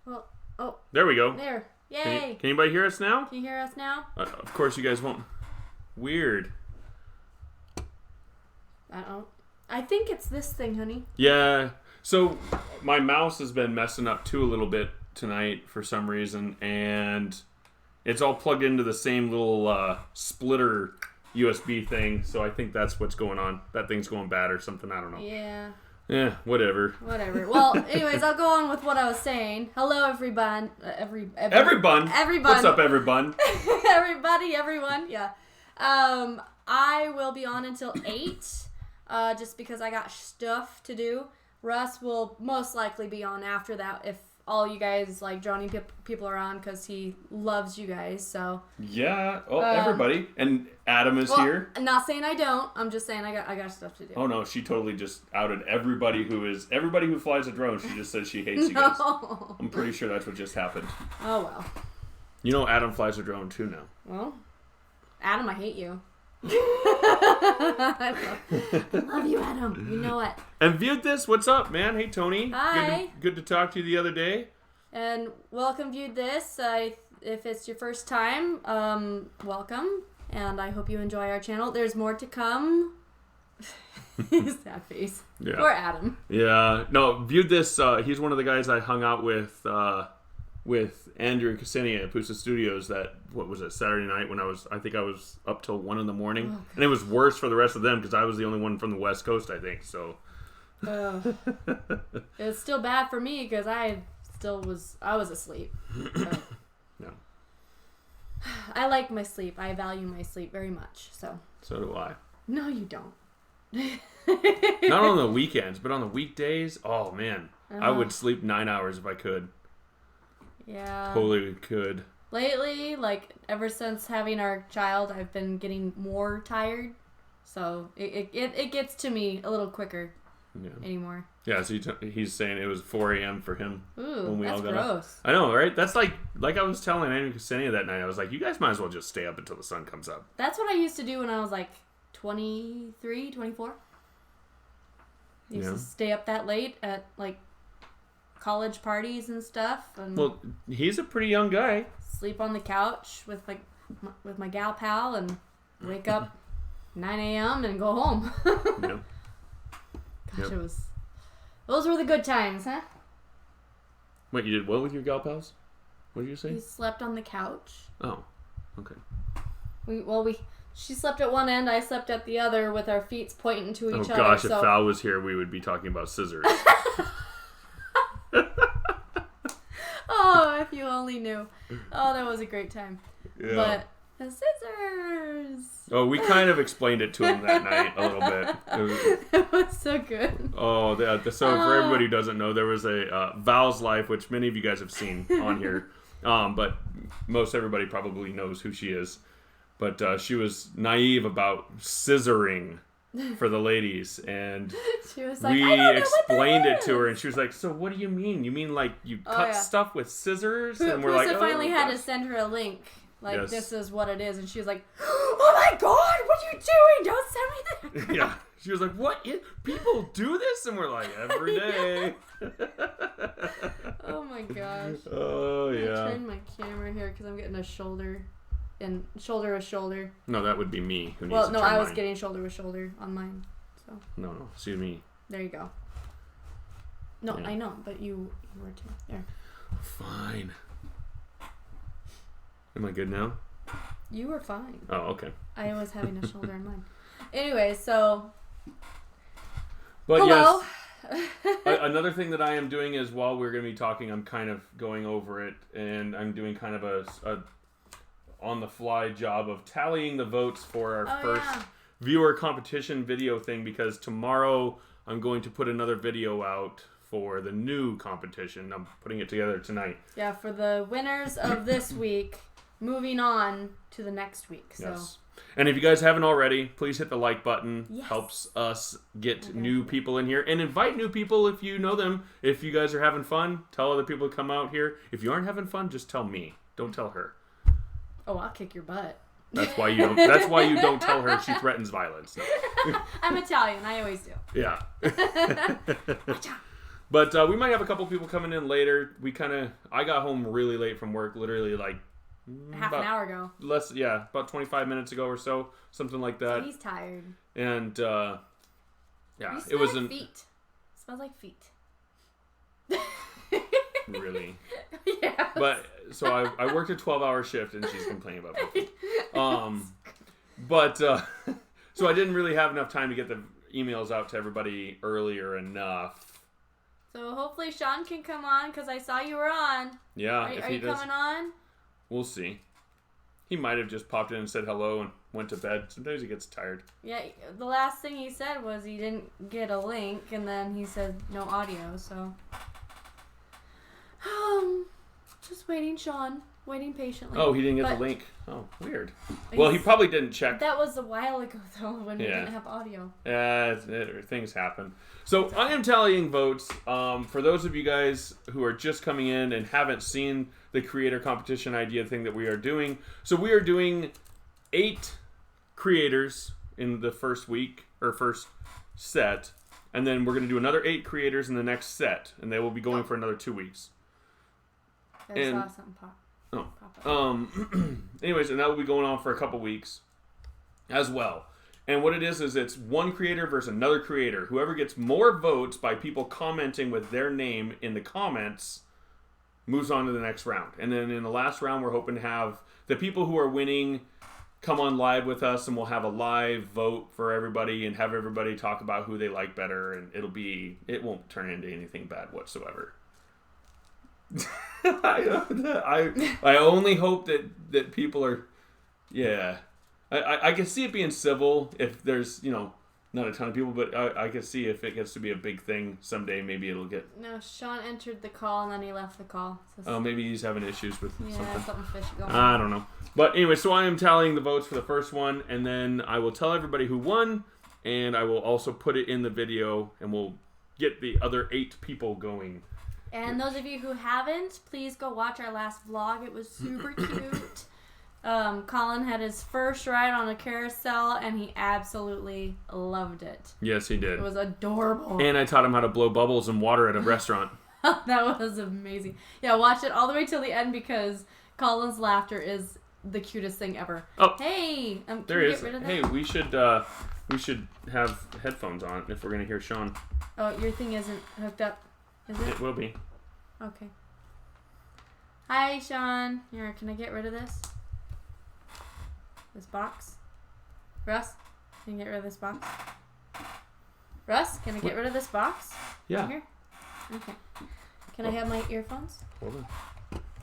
Well, oh. There we go. There. Yay. Can anybody hear us now? Can you hear us now? Of course you guys won't. Weird. I think it's this thing, honey. Yeah. So my mouse has been messing up too a little bit tonight for some reason, and it's all plugged into the same little splitter USB thing. So I think that's what's going on. That thing's going bad or something. I don't know. Yeah. Yeah, whatever. Well, anyways, I'll go on with what I was saying. Hello, everyone. Everyone. What's up, everyone? Everybody, everyone. Yeah. I will be on until 8, just because I got stuff to do. Russ will most likely be on after that if all you guys, like, droning people are on, because he loves you guys, so. Yeah. Oh, everybody. And Adam is here. I'm not saying I don't. I'm just saying I got stuff to do. Oh, no. She totally just outed everybody who flies a drone. She just says she hates you guys. I'm pretty sure that's what just happened. Oh, well. You know Adam flies a drone, too, now. Well, Adam, I hate you. I love you, Adam. You know it. And Viewed This, what's up, man? Hey, Tony. Hi. Good to talk to you the other day. And welcome, Viewed This. If it's your first time, welcome. And I hope you enjoy our channel. There's more to come. Sad face. Yeah. Poor Adam. Yeah. No, Viewed This, he's one of the guys I hung out with Andrew Ksenia at Pusa Studios Saturday night when I think I was up till 1 in the morning. Oh, and it was worse for the rest of them because I was the only one from the West Coast, I think, so. It was still bad for me because I was asleep. No. I like my sleep. I value my sleep very much, so. So do I. No, you don't. Not on the weekends, but on the weekdays, oh man. I would sleep 9 hours if I could. Yeah. Totally could. Lately, like, ever since having our child, I've been getting more tired. So, it gets to me a little quicker anymore. Yeah, so he's saying it was 4 a.m. for him. Ooh, when we that's all got gross. Up. I know, right? That's like I was telling Andrew Ksenia that night. I was like, you guys might as well just stay up until the sun comes up. That's what I used to do when I was like 23, 24. I used to stay up that late at, like, college parties and stuff. And well, he's a pretty young guy. Sleep on the couch with my gal pal and wake up 9 a.m. and go home. Yeah. Gosh, those were the good times, huh? Wait, you did what with your gal pals? What did you say? We slept on the couch. Oh, okay. She slept at one end, I slept at the other with our feet pointing to each other. Oh gosh, if Val was here, we would be talking about scissors. Oh, if you only knew. Oh, that was a great time. Yeah. But the scissors. Oh, we kind of explained it to him that night a little bit. It was so good. Oh, so for everybody who doesn't know, there was a Val's Life, which many of you guys have seen on here. But most everybody probably knows who she is. But she was naive about scissoring for the ladies, and she was like, we explained it to her, and she was like, "So what do you mean? You mean like you cut stuff with scissors?" And we're like, finally had to send her a link, like, this is what it is, and she was like, "Oh my god, what are you doing? Don't send me that." Yeah, she was like, "What? People do this?" And we're like, "Every day." Oh my gosh. Oh yeah. I turned my camera here because I'm getting a shoulder with shoulder. No, that would be me who needs Well, to no, turn I was mine. getting shoulder with shoulder on mine. So. No, excuse me. There you go. No, yeah. I know, but you were too. There. Fine. Am I good now? You were fine. Oh, okay. I was having a shoulder on mine. Anyway, so. But hello. Yes. Another thing that I am doing is while we're going to be talking, I'm kind of going over it, and I'm doing kind of a on-the-fly job of tallying the votes for our first viewer competition video thing, because tomorrow I'm going to put another video out for the new competition. I'm putting it together tonight. Yeah, for the winners of this week, moving on to the next week. So. Yes. And if you guys haven't already, please hit the like button. Yes. Helps us get new people in here. And invite new people if you know them. If you guys are having fun, tell other people to come out here. If you aren't having fun, just tell me. Don't tell her. Oh, I'll kick your butt. That's why you don't. That's why you don't tell her. She threatens violence. No. I'm Italian. I always do. Yeah. But we might have a couple people coming in later. I got home really late from work, literally like half an hour ago. About 25 minutes ago or so, something like that. He's tired. And it wasn't. Feet. It smells like feet. Really? Yeah. But so I worked a 12-hour shift, and she's complaining about my feet. But so I didn't really have enough time to get the emails out to everybody earlier enough. So hopefully Sean can come on, because I saw you were on. Yeah. Are you coming on? We'll see. He might have just popped in and said hello and went to bed. Sometimes he gets tired. Yeah, the last thing he said was he didn't get a link, and then he said no audio, so... just waiting, Sean. Waiting patiently. Oh, he didn't get the link. Oh, weird. Well, he probably didn't check. That was a while ago, though, when we didn't have audio. Yeah, things happen. So I am tallying votes. For those of you guys who are just coming in and haven't seen the creator competition idea thing that we are doing. So we are doing 8 creators in the first week, or first set. And then we're going to do another 8 creators in the next set. And they will be going for another 2 weeks. I saw something pop. Anyways, and that will be going on for a couple weeks as well. And what it is it's one creator versus another creator. Whoever gets more votes by people commenting with their name in the comments moves on to the next round. And then in the last round, we're hoping to have the people who are winning come on live with us, and we'll have a live vote for everybody and have everybody talk about who they like better, and it won't turn into anything bad whatsoever. I only hope that people are, I can see it being civil if there's not a ton of people, but I can see if it gets to be a big thing someday, maybe it'll get. No, Sean entered the call and then he left the call. So maybe he's having issues with something fishy going on. I don't know, but anyway, so I am tallying the votes for the first one, and then I will tell everybody who won, and I will also put it in the video, and we'll get the other 8 people going. And those of you who haven't, please go watch our last vlog. It was super cute. Colin had his first ride on a carousel, and he absolutely loved it. Yes, he did. It was adorable. And I taught him how to blow bubbles in water at a restaurant. That was amazing. Yeah, watch it all the way till the end, because Colin's laughter is the cutest thing ever. Oh, hey, there he is. Hey, we should have headphones on if we're gonna hear Sean. Oh, your thing isn't hooked up. Is it? It will be. Okay. Hi, Sean. Here, can I get rid of this? This box? Russ, can you get rid of this box? Russ, can I get rid of this box? Yeah. Right here? Okay. Can I have my earphones? Hold on.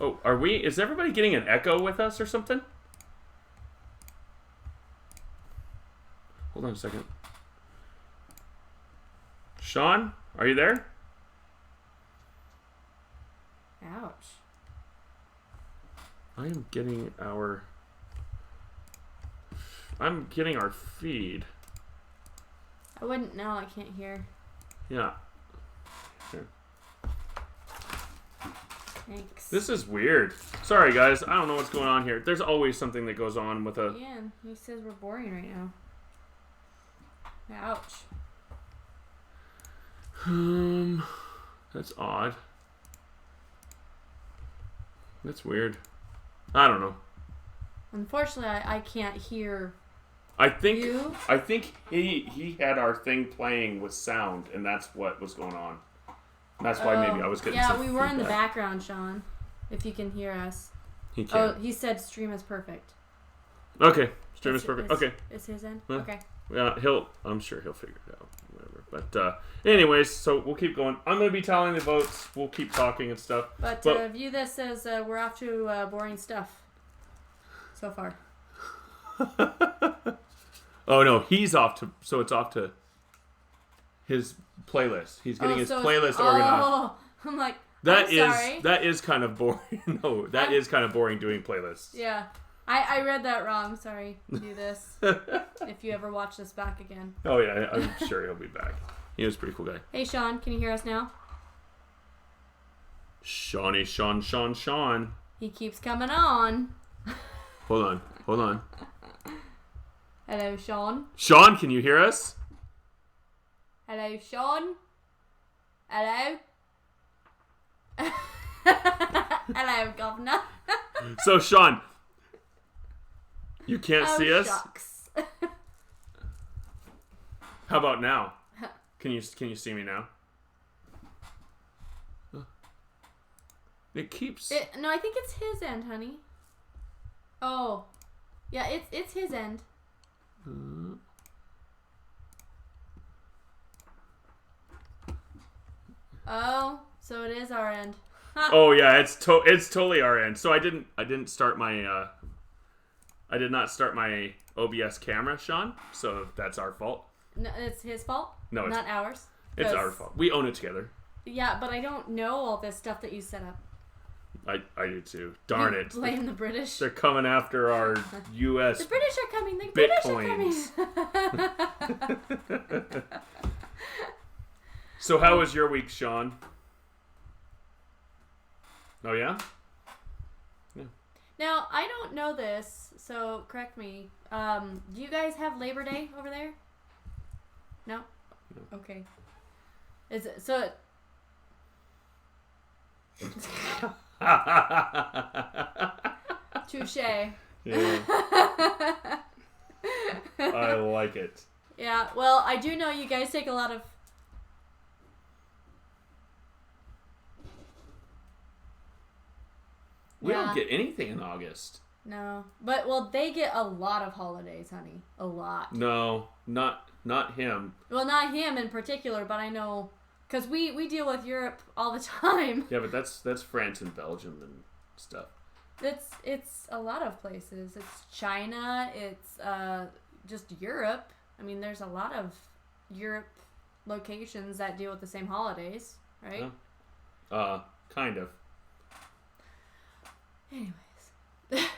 Oh, is everybody getting an echo with us or something? Hold on a second. Sean, are you there? Ouch. I'm getting our feed. I wouldn't know. I can't hear. Yeah. Here. Thanks. This is weird. Sorry, guys. I don't know what's going on here. There's always something that goes on with a... Yeah, he says we're boring right now. Ouch. That's odd. That's weird. I don't know. Unfortunately, I can't hear I think you. I think he had our thing playing with sound, and that's what was going on. That's why maybe I was getting some we were in the feedback. background, Sean. If you can hear us. He can. Oh, he said stream is perfect. Okay, stream is perfect. Okay. It's his end? Well, okay. Yeah, I'm sure he'll figure it out. Whatever. But anyways, so we'll keep going. I'm going to be tallying the votes. We'll keep talking and stuff. But view this as we're off to boring stuff so far. Oh no, he's off to. So it's off to his playlist. He's getting his playlist organized. Oh, I'm like, sorry. That is kind of boring. No, that is kind of boring doing playlists. Yeah. I read that wrong. Sorry. Do this. If you ever watch this back again. Oh yeah, I'm sure he'll be back. He was a pretty cool guy. Hey Sean, can you hear us now? Sean. He keeps coming on. Hold on. Hello, Sean. Sean, can you hear us? Hello, Sean. Hello. Hello, governor. So, Sean, you can't see us? Shucks. How about now? Can you see me now? It keeps... No, I think it's his end, honey. Oh. Yeah, it's his end. Oh, so it is our end. Oh yeah, it's totally our end. So I didn't start my I did not start my OBS camera, Sean. So that's our fault. No, it's his fault. No, it's not ours. It's our fault. We own it together. Yeah, but I don't know all this stuff that you set up. I do too. Darn it. Blame the British. They're coming after our U.S. The British are coming. The Bitcoins. British are coming. So how was your week, Sean? Oh yeah? Now, I don't know this, so correct me. Do you guys have Labor Day over there? No? No. Okay. Is it so? Touche. Yeah. I like it. Yeah, well, I do know you guys take a lot of... We don't get anything in August. No. But, well, they get a lot of holidays, honey. A lot. No, not him. Well, not him in particular, but I know... Because we deal with Europe all the time. Yeah, but that's France and Belgium and stuff. It's a lot of places. It's China. It's just Europe. I mean, there's a lot of Europe locations that deal with the same holidays, right? Kind of. Anyways.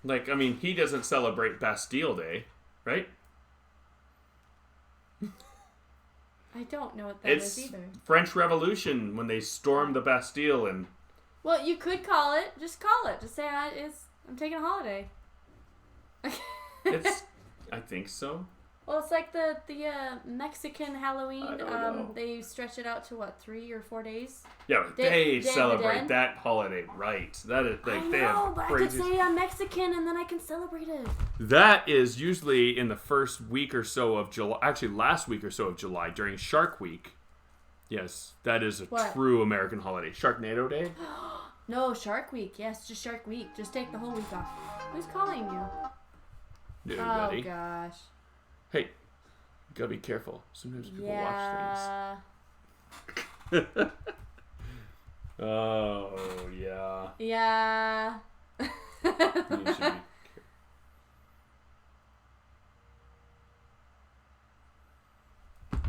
Like, I mean, he doesn't celebrate Bastille Day, right? I don't know what that is either. French Revolution when they stormed the Bastille and... Well, you could call it. Just call it. Just say I'm taking a holiday. I think so. Well, it's like the Mexican Halloween. I don't know. They stretch it out to what, 3 or 4 days? Yeah, but Day they of the celebrate Dead? that holiday right. That is like I they know, have but crazy. I could say I'm Mexican and then I can celebrate it. That is usually in the first week or so of July. Actually, last week or so of July during Shark Week. Yes, that is a true American holiday. Sharknado Day. No, Shark Week. Yes, just Shark Week. Just take the whole week off. Who's calling you? Dude, oh buddy. gosh. Hey, you gotta be careful. Sometimes people watch things. Oh yeah. Yeah. You should be careful.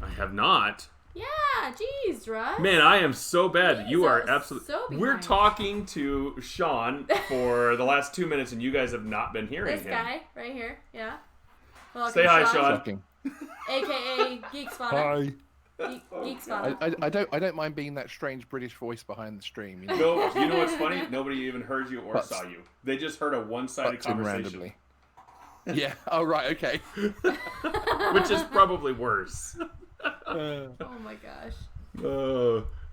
I have not. Yeah, jeez, Russ. Man, I am so bad. You are Jesus, absolutely. so behind. We're talking to Sean for the last 2 minutes, and you guys have not been hearing This him. guy right here. Yeah. Welcome, Say hi, Sean. Shocking. AKA Geek Spawner. Hi. Geek Spawner. I don't mind being that strange British voice behind the stream. You know? No, you know what's funny? Nobody even heard you or saw you. They just heard a one-sided Butts in conversation, randomly. Yeah. Oh right. Okay. which is probably worse. Oh my gosh.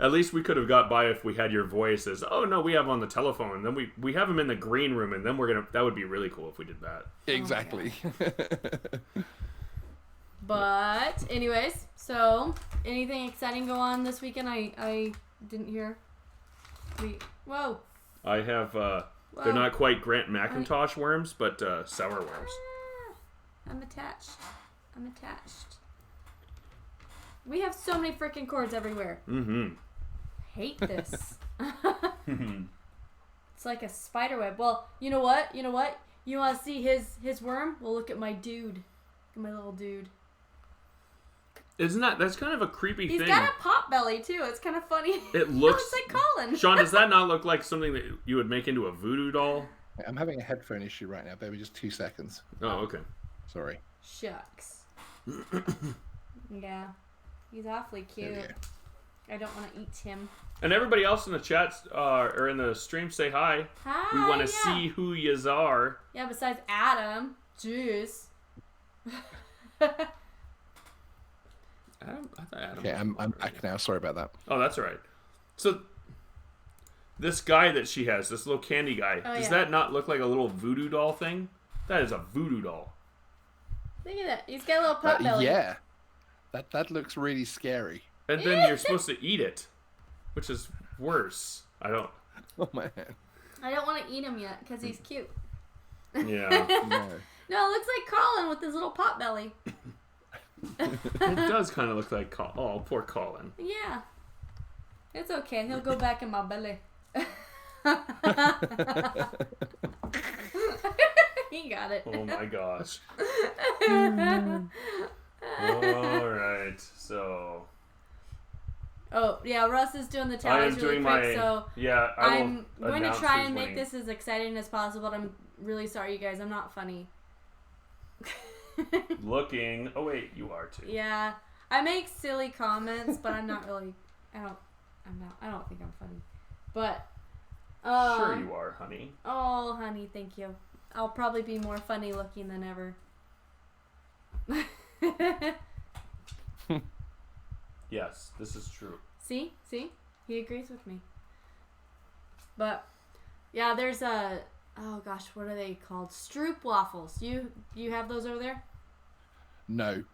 At least we could have got by if we had your voice as, oh no, we have on the telephone, and then we have him in the green room, and then that would be really cool if we did that. Exactly. But anyways, so anything exciting go on this weekend? I didn't hear. Whoa. I have they're not quite Grant McIntosh worms, but sour worms. I'm attached. We have so many freaking cords everywhere. Mm-hmm. Hate this. It's like a spider web. Well, you know what? You want to see his worm? Well, look at my dude. Look at my little dude. That's kind of a creepy thing. He's got a pot belly too. It's kind of funny. It looks like Colin. Sean, does that not look like something that you would make into a voodoo doll? I'm having a headphone issue right now. Bear with me just 2 seconds. Oh, okay. Sorry. Shucks. Yeah. He's awfully cute. I don't want to eat him. And everybody else in the chat or in the stream, say hi. Hi. We want to see who yous are. Yeah, besides Adam. Jeez. Adam? I thought Adam. Okay, I'm back now. Sorry about that. Oh, that's all right. So, this guy that she has, this little candy guy, does that not look like a little voodoo doll thing? That is a voodoo doll. Look at that. He's got a little pot belly. Yeah. That looks really scary. And then you're supposed to eat it, which is worse. I don't... Oh, man. I don't want to eat him yet because he's cute. Yeah. No. No, it looks like Colin with his little pot belly. It does kind of look like Colin. Oh, poor Colin. Yeah. It's okay. He'll go back in my belly. He got it. Oh my gosh. Alright, so... Oh, yeah, Russ is doing the I tallies am really doing quick, my... so Yeah, I'm going to announce try who's and make winning. this as exciting as possible, but I'm really sorry, you guys. I'm not funny. Looking... Oh, wait, you are too. Yeah, I make silly comments, but I'm not really... I don't think I'm funny. But... Sure you are, honey. Oh, honey, thank you. I'll probably be more funny looking than ever. Yes, this is true. See? He agrees with me. But, yeah, there's a... Oh, gosh, what are they called? Stroop waffles. You have those over there? No.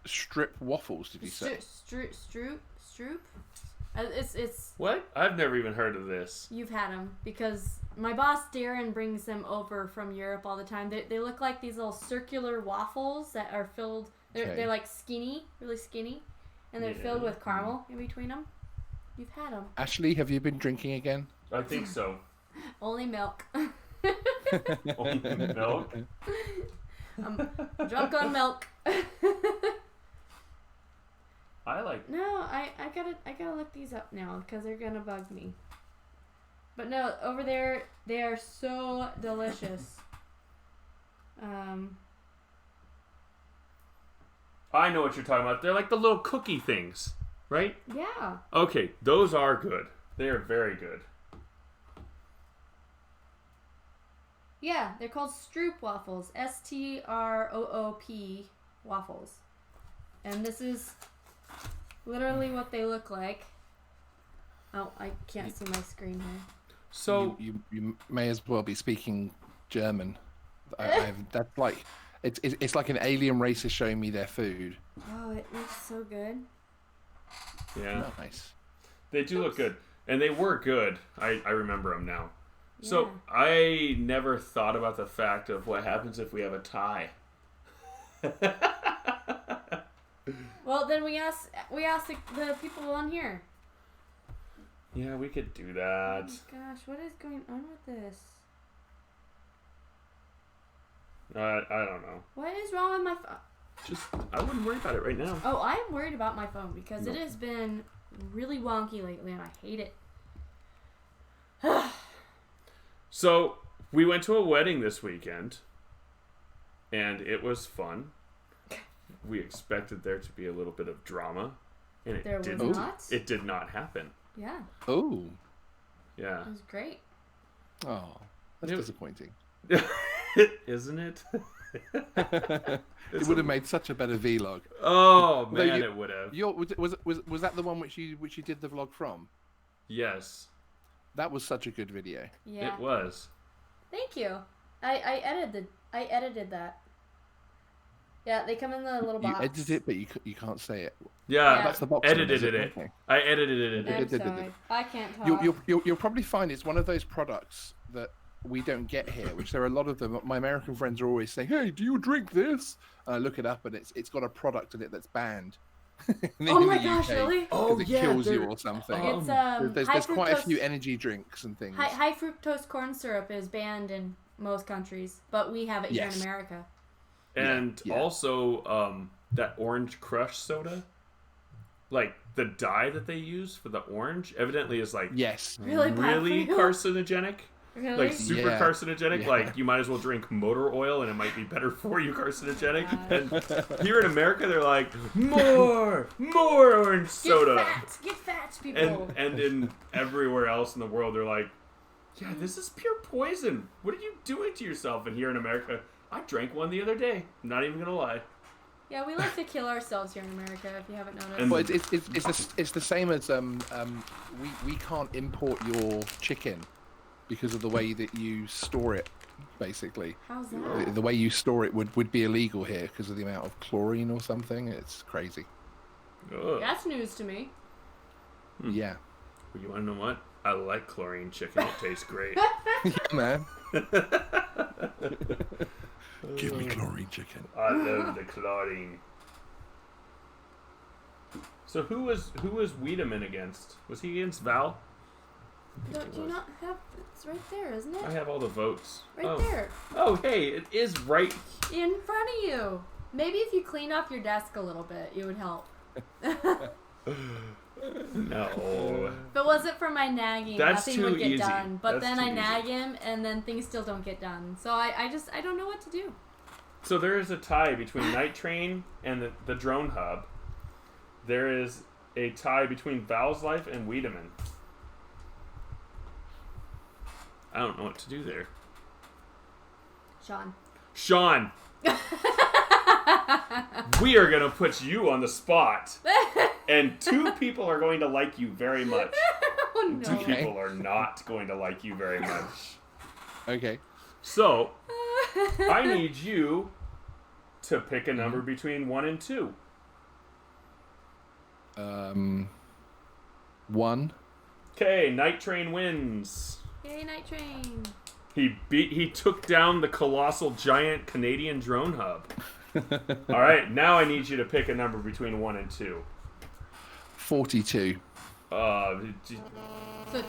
Strip waffles, did you say? Stroop? It's... What? I've never even heard of this. You've had them because my boss Darren brings them over from Europe all the time. They look like these little circular waffles that are filled. They're like skinny, really skinny, and they're filled with caramel in between them. You've had them. Ashley, have you been drinking again? I think so. Only milk. Only milk? I'm drunk on milk. I like... No, I gotta look these up now because they're gonna bug me. But no, over there they are so delicious. I know what you're talking about. They're like the little cookie things, right? Yeah. Okay, those are good. They are very good. Yeah, they're called Stroop waffles. STROOP waffles. And this is literally what they look like. Oh, I can't see my screen here. So you may as well be speaking German. That's like it's like an alien race is showing me their food. Oh, it looks so good. yeah, Nice. they do look good, and they were good. I remember them now. So I never thought about the fact of what happens if we have a tie. Well, then we ask the people on here. Yeah, we could do Oh that. my gosh, what is going on with this? I don't know. What is wrong with my phone? Just I wouldn't worry about it right now. Oh, I am worried about my phone because it has been really wonky lately and I hate it. So we went to a wedding this weekend, and it was fun. We expected there to be a little bit of drama, and There was didn't. not? It did not happen. Yeah, Oh. Yeah. it was great. Oh. That's It- disappointing. Isn't it? It would have made such a better vlog. Oh No, man, you- it would have. Was that the one which you did the vlog from? Yes, That was such a good video. Yeah. it was. Thank you. I edited that. Yeah, they come in the little You box. edited it, but you can't say it. Yeah, That's the box. edited one, is it. Okay. I edited it. I'm Did. sorry. I can't talk. You'll probably find it's one of those products that we don't get here, which there are a lot of them. My American friends are always saying, "Hey, do you drink this?" And I look it up, and it's got a product in it that's banned. Oh my gosh, really? Oh, Because it yeah, kills you they're- or something. It's There's high quite a fructose- few energy drinks and things. high fructose corn syrup is banned in most countries, but we have it here in Yes. America. And Yeah. also, that orange crush soda, like the dye that they use for the orange, evidently is like Yes. Really bad really for you? carcinogenic. Really? Like super Yeah. carcinogenic. Yeah. Like you might as well drink motor oil and it might be better for you carcinogenic. And here in America, they're like more orange soda. Get fat, people. And in everywhere else in the world, they're like, yeah, this is pure poison. What are you doing to yourself? And here in America, I drank one the other day. I'm not even gonna lie. Yeah, we like to kill ourselves here in America, if you haven't noticed. And- Well, it's the same as we can't import your chicken because of the way that you store it. Basically, How's that? the way you store it would be illegal here because of the amount of chlorine or something. It's crazy. Ugh. That's news to me. Yeah, You want to know what? I like chlorine chicken. It tastes great. yeah, man. Give me chlorine chicken. I love the chlorine. So who was Wiedemann against? Was he against Val? Do you not have... It's right there, isn't it? I have all the votes. Right oh. there. Oh, hey, it is right. In front of you. Maybe if you cleaned off your desk a little bit, it would help. No. If it wasn't for my nagging, That's nothing too would get easy. done. But That's then too I easy. nag him, and then things still don't get done. So I don't know what to do. So there is a tie between Night Train and the Drone Hub. There is a tie between Val's Life and Wiedemann. I don't know what to do there. Sean, we are going to put you on the spot. And 2 people are going to like you very much. Oh, And 2 no. Okay. people are not going to like you very much. Okay. So, I need you to pick a number between 1 and 2. 1. Okay, Night Train wins. Yay, Night Train. He took down the colossal giant Canadian drone hub. All right, now I need you to pick a number between 1 and 2. 42. So 2.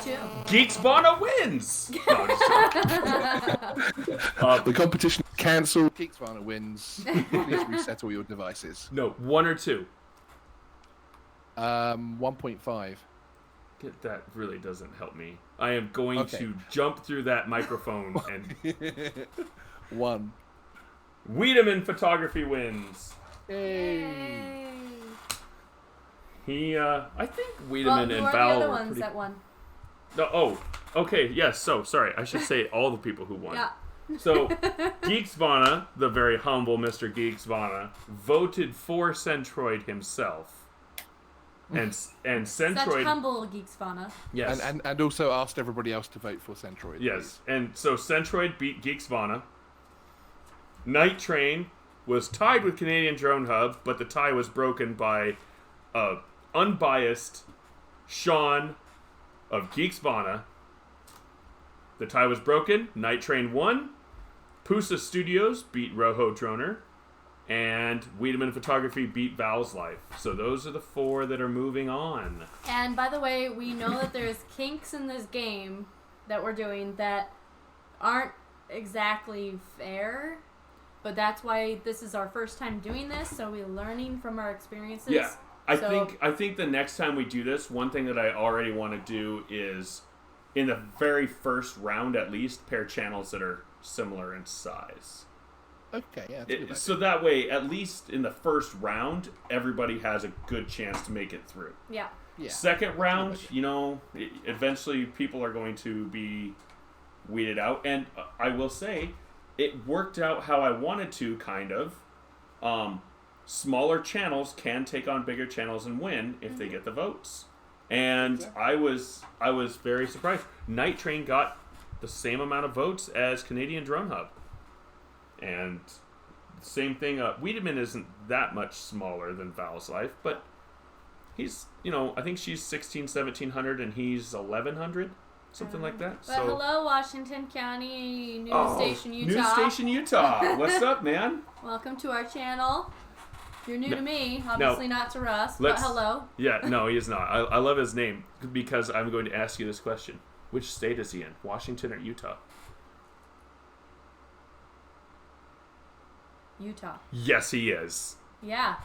Geeksvana wins. No, I'm just joking. The competition is cancelled. Geeksvana wins. Please reset all your devices. No, 1 or 2. 1.5. That really doesn't help me. I am going Okay. to jump through that microphone and 1. Wiedemann Photography wins. Yay. I think Well, Wiedemann who and are Val the other were ones pretty... that won? No, oh, okay, yes. So sorry, I should say all the people who won. Yeah. So Geeksvana, the very humble Mr. Geeksvana, voted for Centroid himself, and Such Centroid, humble Geeksvana. yes, And also asked everybody else to vote for Centroid. yes, and so Centroid beat Geeksvana. Night Train was tied with Canadian Drone Hub, but the tie was broken by unbiased Sean of Geeksvana. The tie was broken. Night Train won. Pusa Studios beat Rojo Droner. And Wiedemann Photography beat Val's Life. So those are the 4 that are moving on. And by the way, we know that there's kinks in this game that we're doing that aren't exactly fair. But that's why this is our first time doing this, so we're learning from our experiences. Yeah. I So- think the next time we do this, one thing that I already want to do is, in the very first round at least, pair channels that are similar in size. Okay, yeah. That's a good idea. So that way, at least in the first round, everybody has a good chance to make it through. Yeah. Yeah. Second round, eventually people are going to be weeded out. And I will say, it worked out how I wanted to, kind of. Smaller channels can take on bigger channels and win if they get the votes. And I was very surprised. Night Train got the same amount of votes as Canadian Drone Hub. And same thing, Wiedemann isn't that much smaller than Val's Life, but he's, I think she's 1700 and he's 1100, something like that. But hello, Washington County, News Station, Utah. News Station, Utah. What's up, man? Welcome to our channel. You're new to me, obviously not to Russ, but let's- hello. Yeah, no, he is not. I love his name because I'm going to ask you this question. Which state is he in? Washington or Utah? Utah. Yes, he is. Yeah.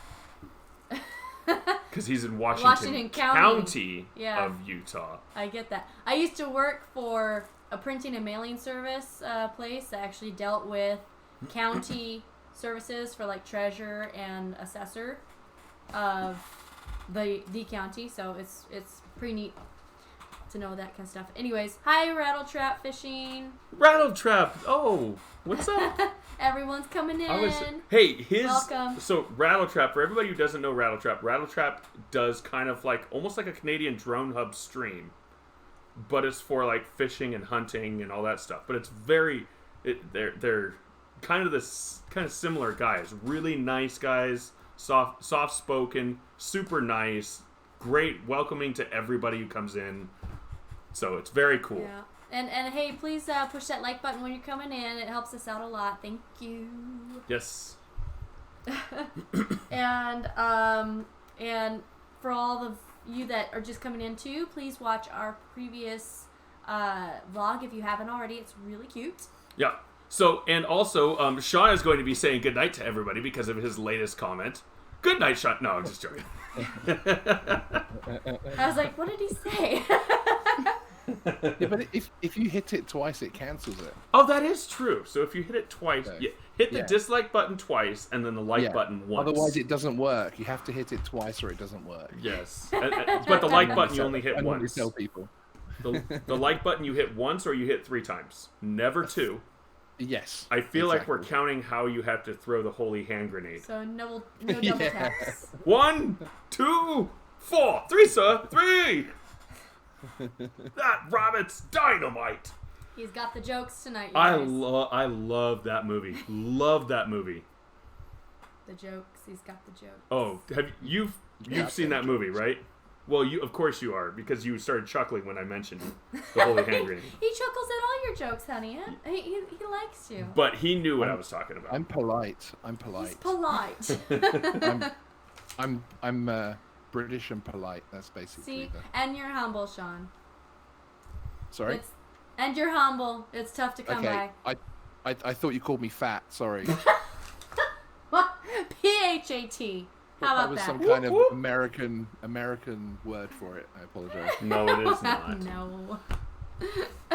Because he's in Washington County Yeah. of Utah. I get that. I used to work for a printing and mailing service place that actually dealt with county services for like treasurer and assessor of the county. So it's pretty neat. to know that kind of stuff. Anyways, hi Rattletrap Fishing. Rattletrap. Oh, what's up? Everyone's coming in. Welcome. So Rattletrap, for everybody who doesn't know Rattletrap does kind of like almost like a Canadian Drone Hub stream, but it's for like fishing and hunting and all that stuff. But it's they're kind of similar guys, really nice guys, soft spoken, super nice, great, welcoming to everybody who comes in. So it's very cool. Yeah. And hey, please push that like button when you're coming in. It helps us out a lot. Thank you. Yes. and for all of you that are just coming in too, please watch our previous vlog if you haven't already. It's really cute. Yeah. So, and also, Sean is going to be saying goodnight to everybody because of his latest comment. Good night, Sean. No, I'm just joking. I was like, what did he say? Yeah, but if you hit it twice, it cancels it. Oh, that is true. So if you hit it twice, So, hit the dislike button twice and then the like button once. Otherwise, it doesn't work. You have to hit it twice or it doesn't work. Yes. But the like button you only hit I normally once. tell people. The like button you hit once or you hit 3 times. Never 2. Yes. I feel like exactly. we're counting how you have to throw the holy hand grenade. So no double taps. 1, 2, 4. 3, sir. 3. That rabbit's dynamite. He's got the jokes tonight. You I guys. love that movie. Love that movie. The jokes. He's got the jokes. Oh, you've seen that movie, right? Well, of course you are, because you started chuckling when I mentioned the holy hand grenade. He chuckles at all your jokes, honey. He likes you. But he knew what I was talking about. I'm polite. He's polite. I'm British and polite. That's basically. See, and you're humble, Sean. Sorry. And you're humble. It's tough to come by. I thought you called me fat. Sorry. PHAT. How That about was that? some kind of American word for it. I apologize. No, it is not. No.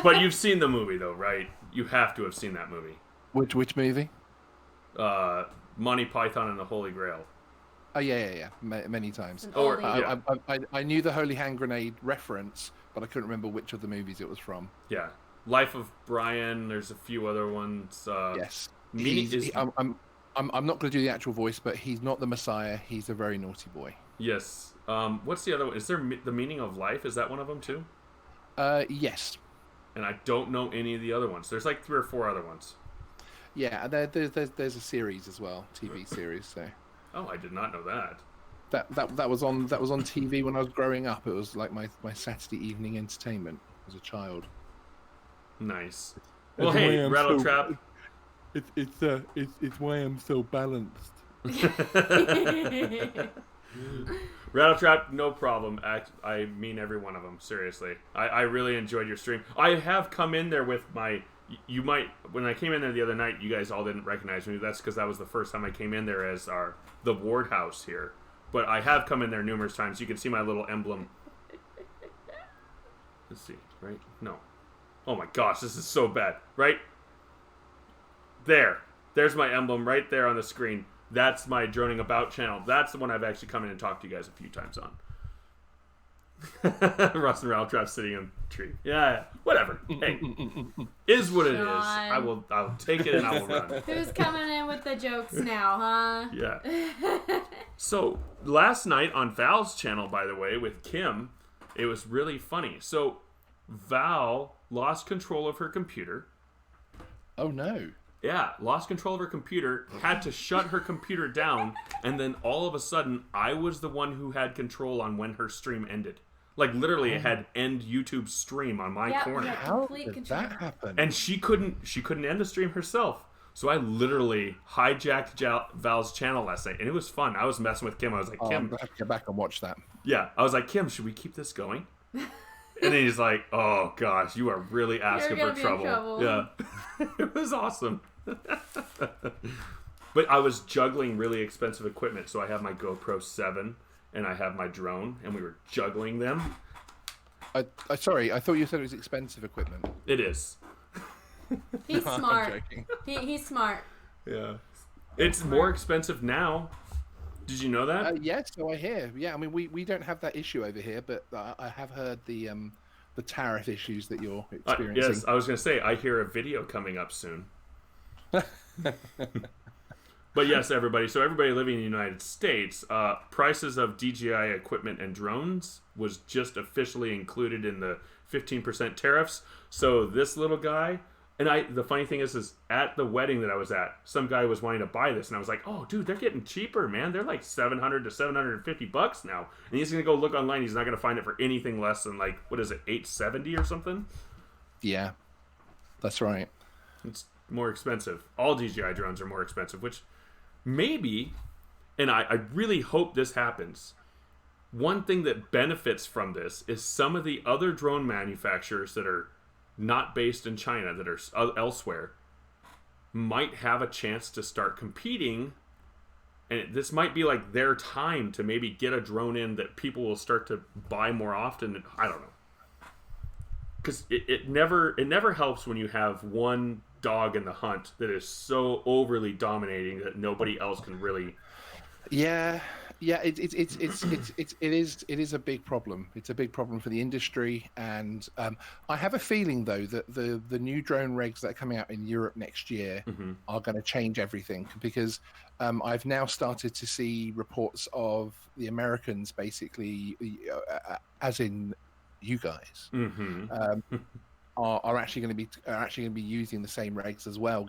But you've seen the movie, though, right? You have to have seen that movie. Which movie? Monty Python and the Holy Grail. Oh yeah. Many times. It's an Or- oldie. I knew the Holy Hand Grenade reference, but I couldn't remember which of the movies it was from. Yeah. Life of Brian. There's a few other ones. Yes. I'm not going to do the actual voice, but he's not the Messiah. He's a very naughty boy. Yes. What's the other one? Is there The Meaning of Life? Is that one of them too? Yes. And I don't know any of the other ones. There's like 3 or 4 other ones. Yeah, there's a series as well, TV series. So Oh, I did not know that. that was on TV when I was growing up. It was like my Saturday evening entertainment as a child. Nice. Well, hey, Rattletrap. It's why I'm so balanced. Rattletrap, no problem. I mean every one of them, seriously. I really enjoyed your stream. I have come in there with my... You might... When I came in there the other night, you guys all didn't recognize me. That's because that was the first time I came in there as the ward house here. But I have come in there numerous times. You can see my little emblem. Let's see, right? No. Oh my gosh, this is so bad. Right? There's my emblem right there on the screen. That's my Droning About channel. That's the one I've actually come in and talked to you guys a few times on. Russ and Rattletrap sitting on the tree. Yeah, whatever. Hey, is what it is. I'll take it and I will run. Who's coming in with the jokes now, huh? Yeah. So last night on Val's channel, by the way, with Kim, it was really funny. So Val lost control of her computer. Oh no. Yeah, lost control of her computer, had to shut her computer down, and then all of a sudden, I was the one who had control on when her stream ended. Like, literally, it had end YouTube stream on my corner. Yeah, How complete did control. that happen? And she couldn't end the stream herself. So I literally hijacked Val's channel last night, and it was fun. I was messing with Kim. I was like, I'm Kim, gonna have to get back and watch that. yeah. I was like, Kim, should we keep this going? And then he's like, oh, gosh, you are really asking You're for gonna be in trouble. trouble. Yeah. It was awesome. But I was juggling really expensive equipment. So I have my GoPro 7 and I have my drone, and we were juggling them. Sorry, I thought you said it was expensive equipment. It is. He's I'm smart. joking. He's smart. Yeah. It's more expensive now. Did you know that? Yes, so I hear. Yeah, I mean, we don't have that issue over here, but I have heard the the tariff issues that you're experiencing. Yes, I was going to say, I hear a video coming up soon. But yes, everybody. So everybody living in the United States, prices of DJI equipment and drones was just officially included in the 15% tariffs. So this little guy, and the funny thing is at the wedding that I was at, some guy was wanting to buy this, and I was like, "Oh, dude, they're getting cheaper, man. They're like $700 to $750 now." And he's gonna go look online. He's not gonna find it for anything less than like, what is it, $870 or something? Yeah, that's right. It's more expensive. All DJI drones are more expensive, which maybe, and I really hope this happens. One thing that benefits from this is some of the other drone manufacturers that are not based in China, that are elsewhere, might have a chance to start competing. And this might be like their time to maybe get a drone in that people will start to buy more often. I don't know. Because it never helps when you have one dog in the hunt that is so overly dominating that nobody else can really. Yeah, it is a big problem. It's a big problem for the industry, and I have a feeling though that the new drone regs that are coming out in Europe next year are going to change everything, because I've now started to see reports of the Americans basically, as in you guys, are actually going to be using the same regs as well.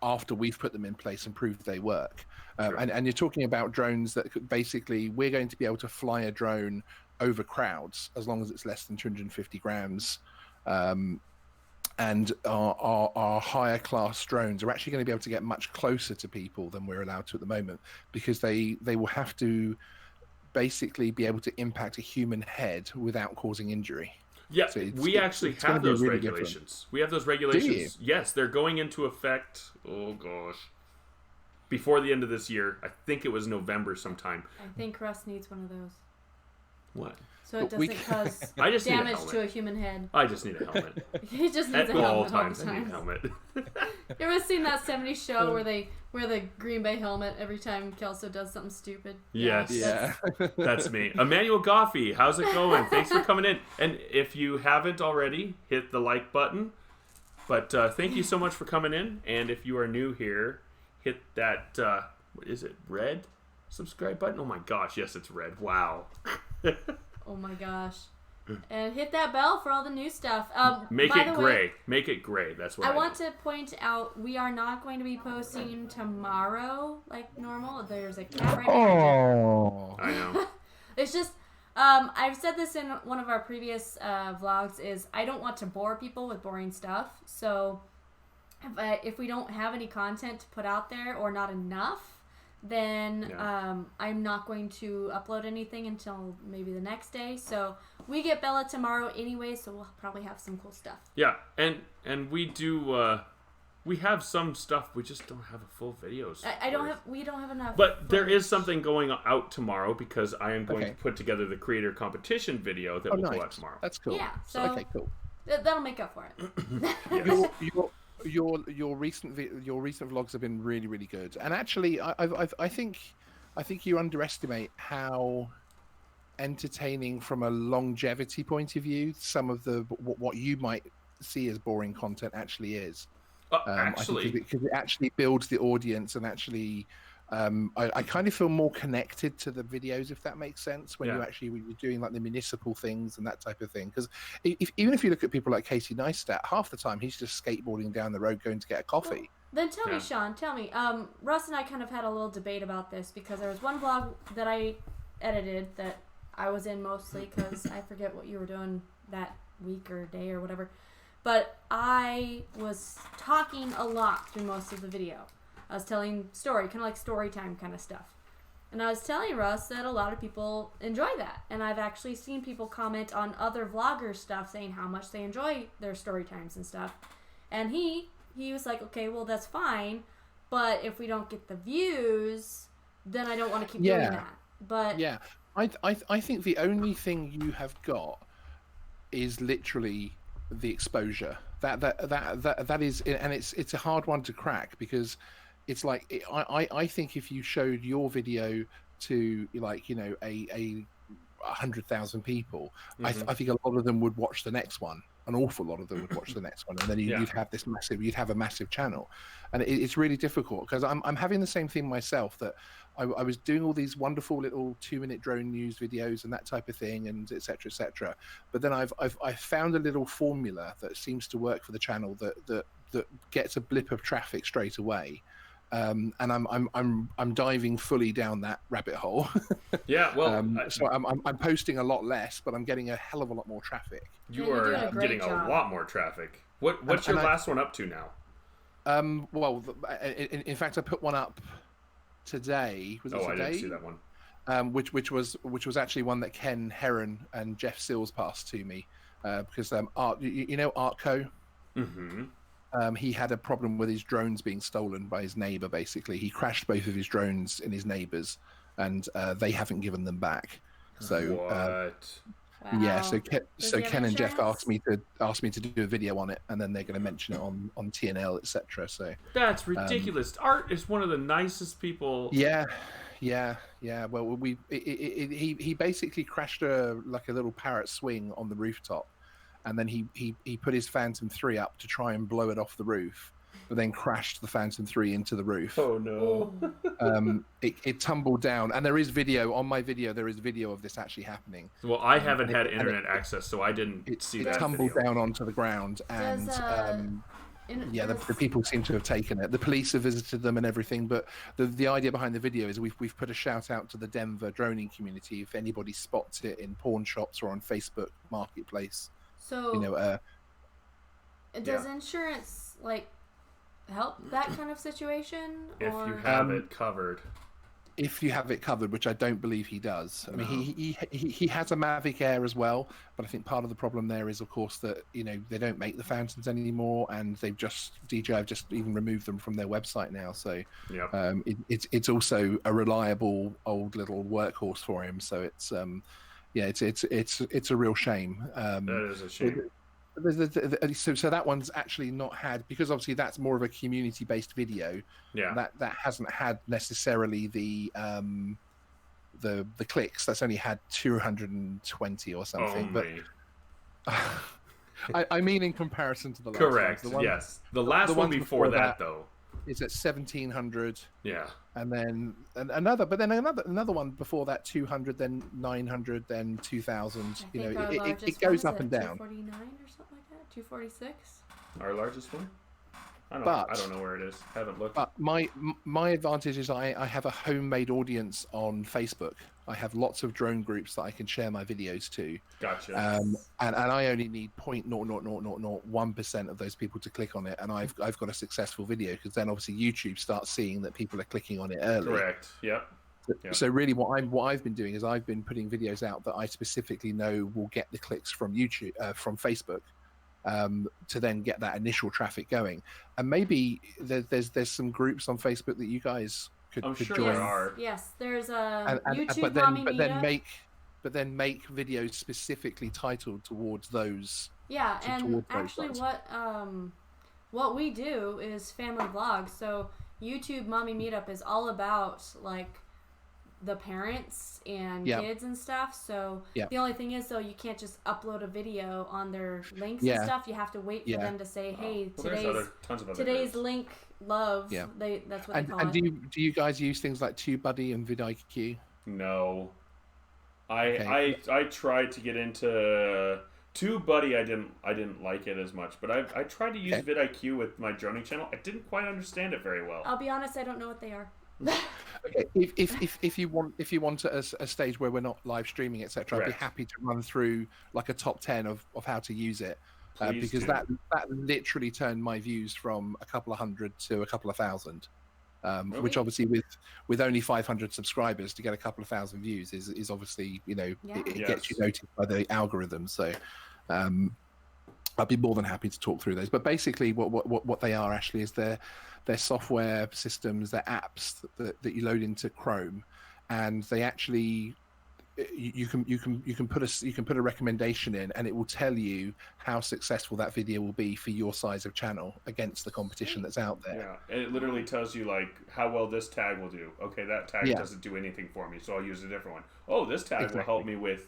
After we've put them in place and proved they work. Sure. And you're talking about drones that basically we're going to be able to fly a drone over crowds as long as it's less than 250 grams. And our higher class drones are actually going to be able to get much closer to people than we're allowed to at the moment, because they will have to basically be able to impact a human head without causing injury. Yeah, so we actually have those really regulations. Different. We have those regulations. Yes, they're going into effect. Oh gosh, before the end of this year. I think it was November sometime. I think Russ needs one of those. What? So it doesn't cause damage to a human head. I just need a helmet. He just needs a helmet all times. I need a helmet. You ever seen that 70s show where they wear the Green Bay helmet every time Kelso does something stupid? Yes. Yeah. That's me. Emmanuel Goffey, how's it going? Thanks for coming in. And if you haven't already, hit the like button. But thank you so much for coming in. And if you are new here, hit that, what is it, red subscribe button? Oh my gosh, yes, it's red. Wow. Oh my gosh. And hit that bell for all the new stuff. Make it gray. Make it gray. That's what I want to point out. We are not going to be posting tomorrow like normal. There's a cat right now. I know. It's just, I've said this in one of our previous vlogs, is I don't want to bore people with boring stuff. So if we don't have any content to put out there, or not enough, then I'm not going to upload anything until maybe the next day. So we get Bella tomorrow anyway, so we'll probably have some cool stuff. Yeah, and we do we have some stuff, we just don't have a full videos. We don't have enough. But footage. There is something going out tomorrow, because I am going to put together the creator competition video that will go out tomorrow. That's cool. Yeah, so okay, cool. That'll make up for it. Yes. Your recent vlogs have been really, really good, and actually I think you underestimate how entertaining from a longevity point of view some of the what you might see as boring content actually is. Actually, because it actually builds the audience, and actually I kind of feel more connected to the videos, if that makes sense, when you're doing like the municipal things and that type of thing. Because even if you look at people like Casey Neistat, half the time he's just skateboarding down the road going to get a coffee. Well, then tell me, Sean, Russ and I kind of had a little debate about this, because there was one vlog that I edited that I was in mostly, because I forget what you were doing that week or day or whatever, but I was talking a lot through most of the video. I was telling story, kind of like story time kind of stuff. And I was telling Russ that a lot of people enjoy that. And I've actually seen people comment on other vloggers' stuff saying how much they enjoy their story times and stuff. And he was like, okay, well, that's fine. But if we don't get the views, then I don't want to keep doing that. But yeah, I think the only thing you have got is literally the exposure. That is, and it's a hard one to crack, because it's like, I think if you showed your video to, like, you know, a 100,000 people, Mhm. I think a lot of them would watch the next one. An awful lot of them would watch the next one, and then Yeah. you'd have this massive, you'd have a massive channel, and it's really difficult because I'm having the same thing myself, that I was doing all these wonderful little 2-minute drone news videos and that type of thing, and etc. etc. But then I've found a little formula that seems to work for the channel that gets a blip of traffic straight away. And I'm diving fully down that rabbit hole. Yeah, well, So I'm posting a lot less, but I'm getting a hell of a lot more traffic. you you're are doing a great getting job. a lot more traffic. What's your and I- last one up to now? Well, in fact, I put one up today. Was it Oh, I today? didn't see that one. Which was actually one that Ken Heron and Jeff Sills passed to me, because Art, you know Artco. Mm-hmm. He had a problem with his drones being stolen by his neighbor. Basically, he crashed both of his drones in his neighbor's, and they haven't given them back. So What? yeah, Wow. so Does he have Ken and Jeff insurance? asked me to do a video on it, and then they're going to mention it on TNL, etc. So That's ridiculous. Art is one of the nicest people. yeah. Well, he basically crashed a little Parrot swing on the rooftop, and then he put his Phantom 3 up to try and blow it off the roof, but then crashed the Phantom 3 into the roof. Oh no. It tumbled down, and there is video on my video. There is video of this actually happening. Well, I haven't had internet access, so I didn't see It that. tumbled video. down onto the ground, and yeah, the people seem to have taken it. The police have visited them and everything, but the idea behind the video is we've put a shout out to the Denver droning community. If anybody spots it in pawn shops or on Facebook Marketplace, So you know, does insurance like help that kind of situation? If or... you have it covered. if you have it covered, which I don't believe he does. I mean, he has a Mavic Air as well, but I think part of the problem there is, of course, that they don't make the Phantoms anymore, and DJI have just even removed them from their website now. So Yep. it's also a reliable old little workhorse for him. So it's it's a real shame. That is a shame. So that one's actually not had, because obviously that's more of a community-based video. Yeah. That hasn't had necessarily the clicks. That's only had 220 or something. But I mean, in comparison to the last Correct. ones, Yes. The last one ones before before that, that- though. it's at 1700, Yeah. and then another one before that 200, then 900, then 2000. I think our It largest goes one up is and at down. 249 or something like that. 246. Our largest one. I But- don't know where it is. Haven't looked. But my advantage is I have a homemade audience on Facebook. I have lots of drone groups that I can share my videos to, Gotcha. and I only need 0.00001% of those people to click on it, and I've got a successful video, because then obviously YouTube starts seeing that people are clicking on it early. Correct. Yep. Yeah. So really, what I've been doing is I've been putting videos out that I specifically know will get the clicks from YouTube, from Facebook, to then get that initial traffic going. And maybe there's some groups on Facebook that you guys could sure join. there are. Yes, there's a YouTube but mommy then meetup. make videos specifically titled towards those. Yeah, to- and towards those actually, ones. what we do is family vlogs. So YouTube Mommy Meetup is all about like the parents and Yeah. kids and stuff. So Yeah. the only thing is, though, you can't just upload a video on their links Yeah. and stuff. You have to wait for Yeah. them to say, "Hey, Well, there's tons of other today's groups. link love." Yeah. That's what And they call and it. do you guys use things like TubeBuddy and vidIQ? No. Okay. I tried to get into TubeBuddy. I didn't like it as much, but I tried to use Okay. vidIQ with my droning channel. I didn't quite understand it very well. I'll be honest, I don't know what they are. Okay. If you want a stage where we're not live streaming, etc., I'd be Correct. happy to run through like a top 10 of how to use it, Please because do. that literally turned my views from a couple of hundred to a couple of thousand. Which Really? obviously with only 500 subscribers to get a couple of thousand views is obviously Yeah. it Yes. gets you noticed by the algorithm. So I'd be more than happy to talk through those. But basically, what they are actually is they're software systems, they're apps that you load into Chrome, and they actually you can put a recommendation in, and it will tell you how successful that video will be for your size of channel against the competition that's out there. Yeah, and it literally tells you like how well this tag will do. Okay, that tag Yeah. doesn't do anything for me, so I'll use a different one. Oh, this tag will help me with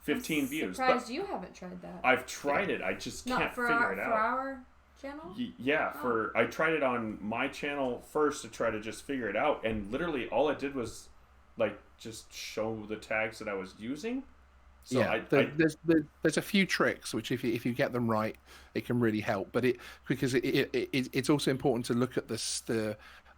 15 views. Surprised But you haven't tried that. I've tried it. I just Not can't for figure it out. for our channel. Yeah, I tried it on my channel first to try to just figure it out, and literally all it did was like just show the tags that I was using. So yeah, there's a few tricks which if you get them right, it can really help. But it's also important to look at the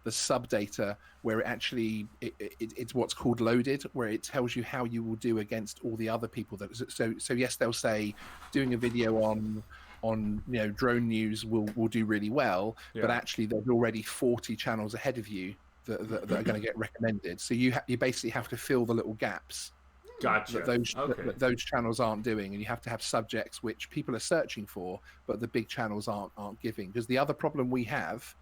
sub data where it actually it's what's called loaded, where it tells you how you will do against all the other people that. So yes, they'll say doing a video on drone news will do really well, but actually there's already 40 channels ahead of you that are going to get recommended. So you basically have to fill the little gaps Gotcha. that those channels aren't doing, and you have to have subjects which people are searching for, but the big channels aren't giving. Because the other problem we have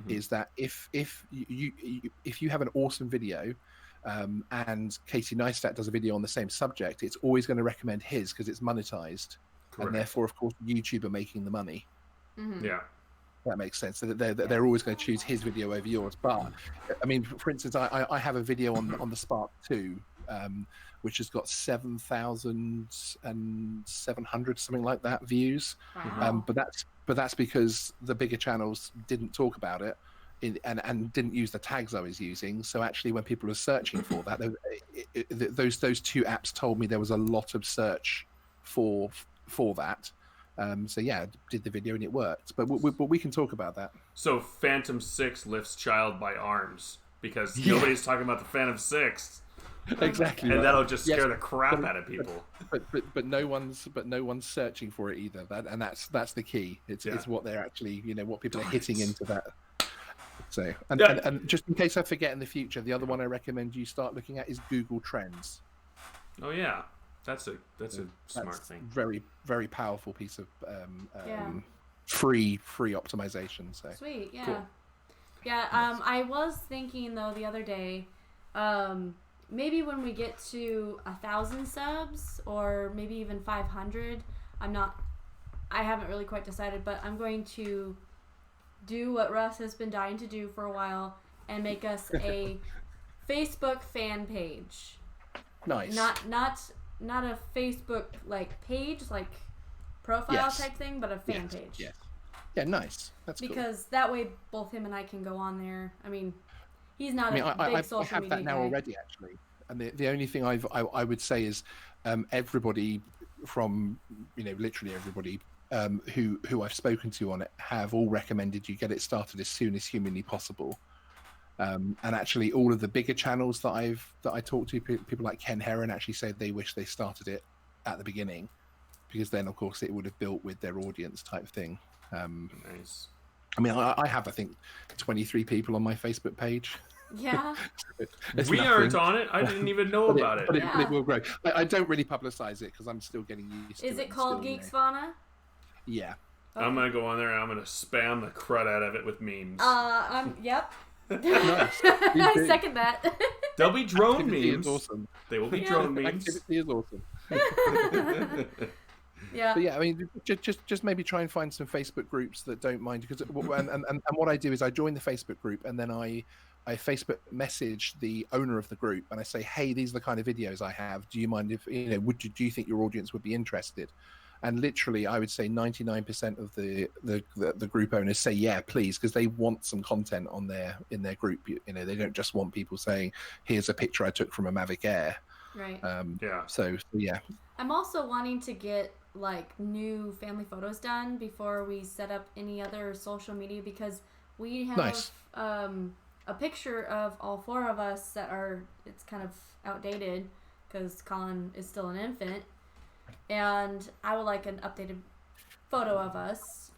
is that if you have an awesome video, and Casey Neistat does a video on the same subject, it's always going to recommend his because it's monetized. Correct. And therefore, of course, YouTube are making the money. Yeah. That makes sense. So they're always going to choose his video over yours. But I mean, for instance, I have a video on the Spark 2, which has got 7,700 something like that views. Wow. But that's because the bigger channels didn't talk about it. And didn't use the tags I was using. So actually, when people were searching for that, those two apps told me there was a lot of search for that. So yeah, did the video and it worked. But we can talk about that. So Phantom 6 lifts child by arms because nobody's talking about the Phantom 6. Exactly. And right. that'll just scare Yes, the crap out of people. But no one's searching for it either. And that's the key. It's what they're actually what people are hitting into that. So and just in case I forget in the future, the other one I recommend you start looking at is Google Trends. Oh yeah. That's a smart thing. Very, very powerful piece of free optimization. So Sweet, yeah. Cool. Yeah, I was thinking though the other day, maybe when we get to 1,000 subs or maybe even 500, I haven't really quite decided, but I'm going to do what Russ has been dying to do for a while and make us a Facebook fan page. Nice. Not a Facebook like page, like profile type thing, but a fan page. Yes. Yeah, nice. That's because that way both him and I can go on there. I mean, he's not a big social media I have that now guy. already, actually. And the only thing I would say is everybody from literally everybody who I've spoken to on it have all recommended you get it started as soon as humanly possible. And actually, all of the bigger channels that I talked to, people like Ken Heron actually said they wish they started it at the beginning, because then, of course, it would have built with their audience type thing. Nice. I mean, I have 23 people on my Facebook page. Yeah. It's We nothing. aren't on it. I didn't even know about it. But it will grow. I don't really publicize it because I'm still getting used to it. Is it and called still, Geeks Vana? Yeah. I'm gonna go on there and I'm gonna spam the crud out of it with memes. Yep. Nice. I second that. There'll be drone Activity memes. is awesome. They will be drone memes. Activity is awesome. Yeah. But yeah, I mean, just maybe try and find some Facebook groups that don't mind, because and what I do is I join the Facebook group and then I Facebook message the owner of the group and I say, hey, these are the kind of videos I have. Do you mind if do you think your audience would be interested? And literally, I would say 99% of the group owners say, yeah, please, because they want some content in their group. They don't just want people saying, here's a picture I took from a Mavic Air. Right. Yeah. So yeah. I'm also wanting to get like new family photos done before we set up any other social media, because we have Nice. A picture of all four of us it's kind of outdated because Colin is still an infant, and I would like an updated photos.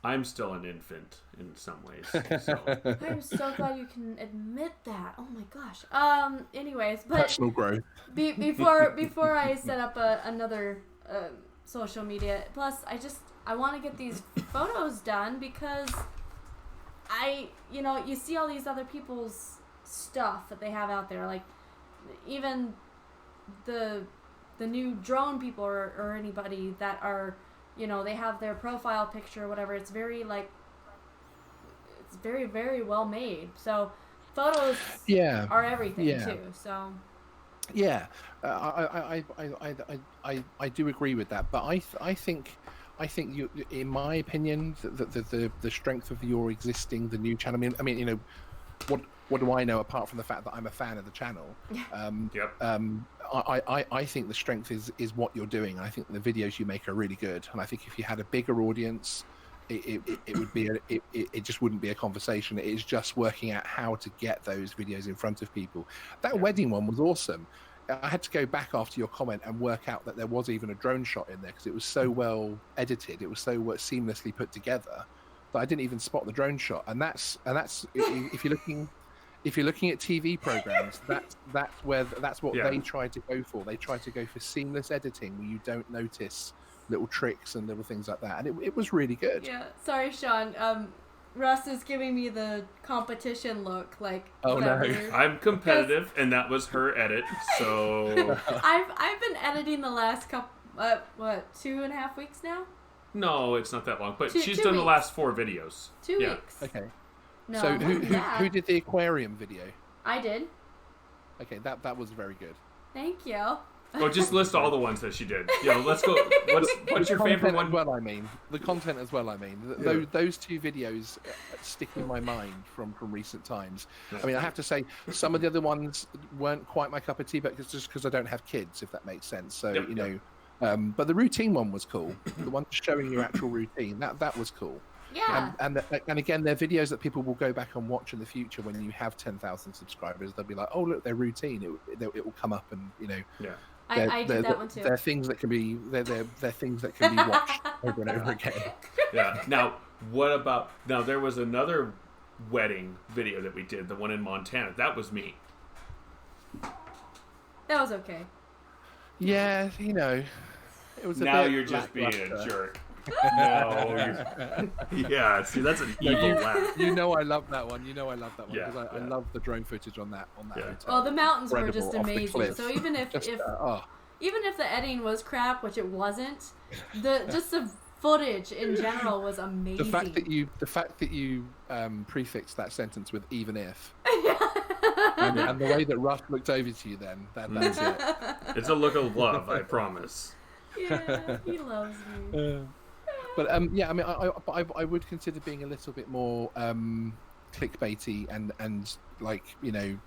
I'm still an infant in some ways. So. I'm so glad you can admit that. Oh my gosh. Anyways, but Personal growth. before I set up another social media. Plus, I want to get these photos done because you see all these other people's stuff that they have out there, like even the new drone people or anybody that are, you know, they have their profile picture or whatever. It's very it's very, very well made. So photos are everything too. So yeah, I do agree with that, but I think you, in my opinion, the strength of your the new channel. I mean, you know, what do I know apart from the fact that I'm a fan of the channel? I think the strength is what you're doing. I think the videos you make are really good, and I think if you had a bigger audience, it would be it just wouldn't be a conversation. It is just working out how to get those videos in front of people. That wedding one was awesome. I had to go back after your comment and work out that there was even a drone shot in there because it was so well edited. It was so seamlessly put together that I didn't even spot the drone shot. And that's if you're looking at TV programs, that's what they try to go for. They try to go for seamless editing where you don't notice little tricks and little things like that. And it was really good. Yeah. Sorry, Sean. Russ is giving me the competition look, like. Oh whatever. no! I'm competitive, and that was her edit. So I've been editing the last couple 2.5 weeks now. No, it's not that long, but she's two done the weeks. last 4 videos. 2 weeks. Okay. No, So more than that. who did the aquarium video? I did. Okay, that was very good. Thank you. Oh, just list all the ones that she did. Let's go. What's your favorite one? Well, I mean the content as well. I mean those 2 videos stick in my mind from recent times. I mean, I have to say some of the other ones weren't quite my cup of tea, but it's just because I don't have kids, if that makes sense. So you know, but the routine one was cool. The one showing your actual routine that was cool. Yeah. And again, they're videos that people will go back and watch in the future when you have 10,000 subscribers. They'll be like, oh look, their routine. It will come up, and you know. Yeah. I did that one too. They're things that can be they're things that can be watched over and over again. Yeah. Now, what about there was another wedding video that we did, the one in Montana. That was me. That was okay. Yeah, you know, it was. Now you're just being a jerk. No. Yeah. See, that's an evil laugh. You know, I love that one. Yeah, because I love the drone footage on that. Yeah. Hotel. Well, the mountains were Incredible, just off the amazing. cliff. So even if even if the editing was crap, which it wasn't, the footage in general was amazing. The fact that you prefixed that sentence with even if, and the way that Russ looked over to you, then that's it. It's a look of love, I promise. Yeah, he loves me. But yeah, I mean, I would consider being a little bit more clickbaity and like, you know.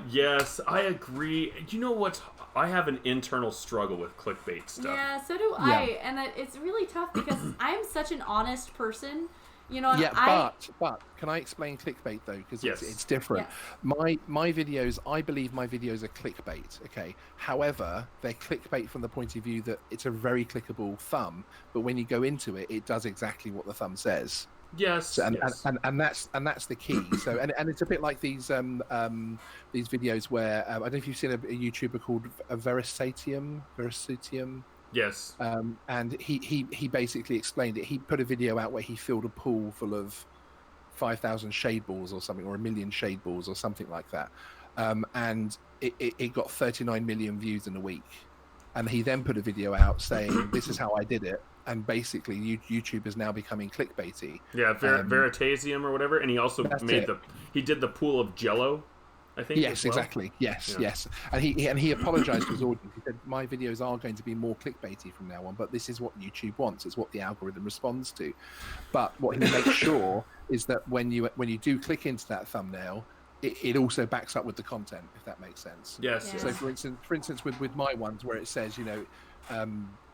Yes, I agree. You know what? I have an internal struggle with clickbait stuff. Yeah, so do I, and it's really tough because I'm such an honest person. You know, yeah, but can I explain clickbait though? Because it's different. Yes. My videos, I believe my videos are clickbait. Okay, however, they're clickbait from the point of view that it's a very clickable thumb, but when you go into it, it does exactly what the thumb says. Yes, so, and that's the key. So and it's a bit like these videos where I don't know if you've seen a YouTuber called Veracitium. Yes. And he basically explained it. He put a video out where he filled a pool full of 5,000 shade balls or something, or 1 million shade balls or something like that. And it got 39 million views in a week. And he then put a video out saying, this is how I did it. And basically, YouTube is now becoming clickbaity. Yeah, Veritasium or whatever. And he also he did the pool of Jello, I think. Yes, exactly. Yes. And he apologized to his audience. He said, my videos are going to be more clickbaity from now on, but this is what YouTube wants. It's what the algorithm responds to. But what he makes sure is that when you do click into that thumbnail, it also backs up with the content, if that makes sense. Yes. So for instance, with my ones where it says, you know,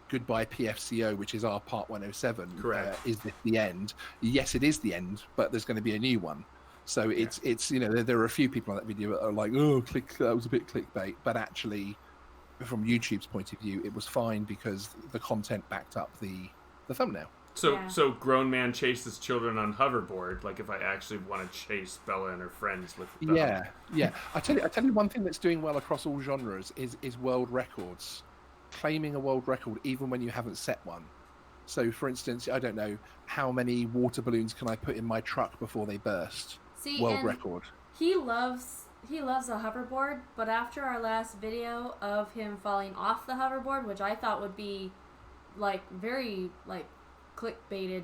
goodbye PFCO, which is our part 107. Correct. Is this the end? Yes, it is the end, but there's going to be a new one. So it's you know, there are a few people on that video that are like, oh, that was a bit clickbait, but actually, from YouTube's point of view, it was fine because the content backed up the thumbnail. So grown man chases children on hoverboard. Like if I actually want to chase Bella and her friends with them. Yeah. I tell you one thing that's doing well across all genres is world records. Claiming a world record even when you haven't set one. So for instance, I don't know how many water balloons can I put in my truck before they burst. See, world record. He loves he loves a hoverboard, but after our last video of him falling off the hoverboard, which I thought would be like very like clickbaited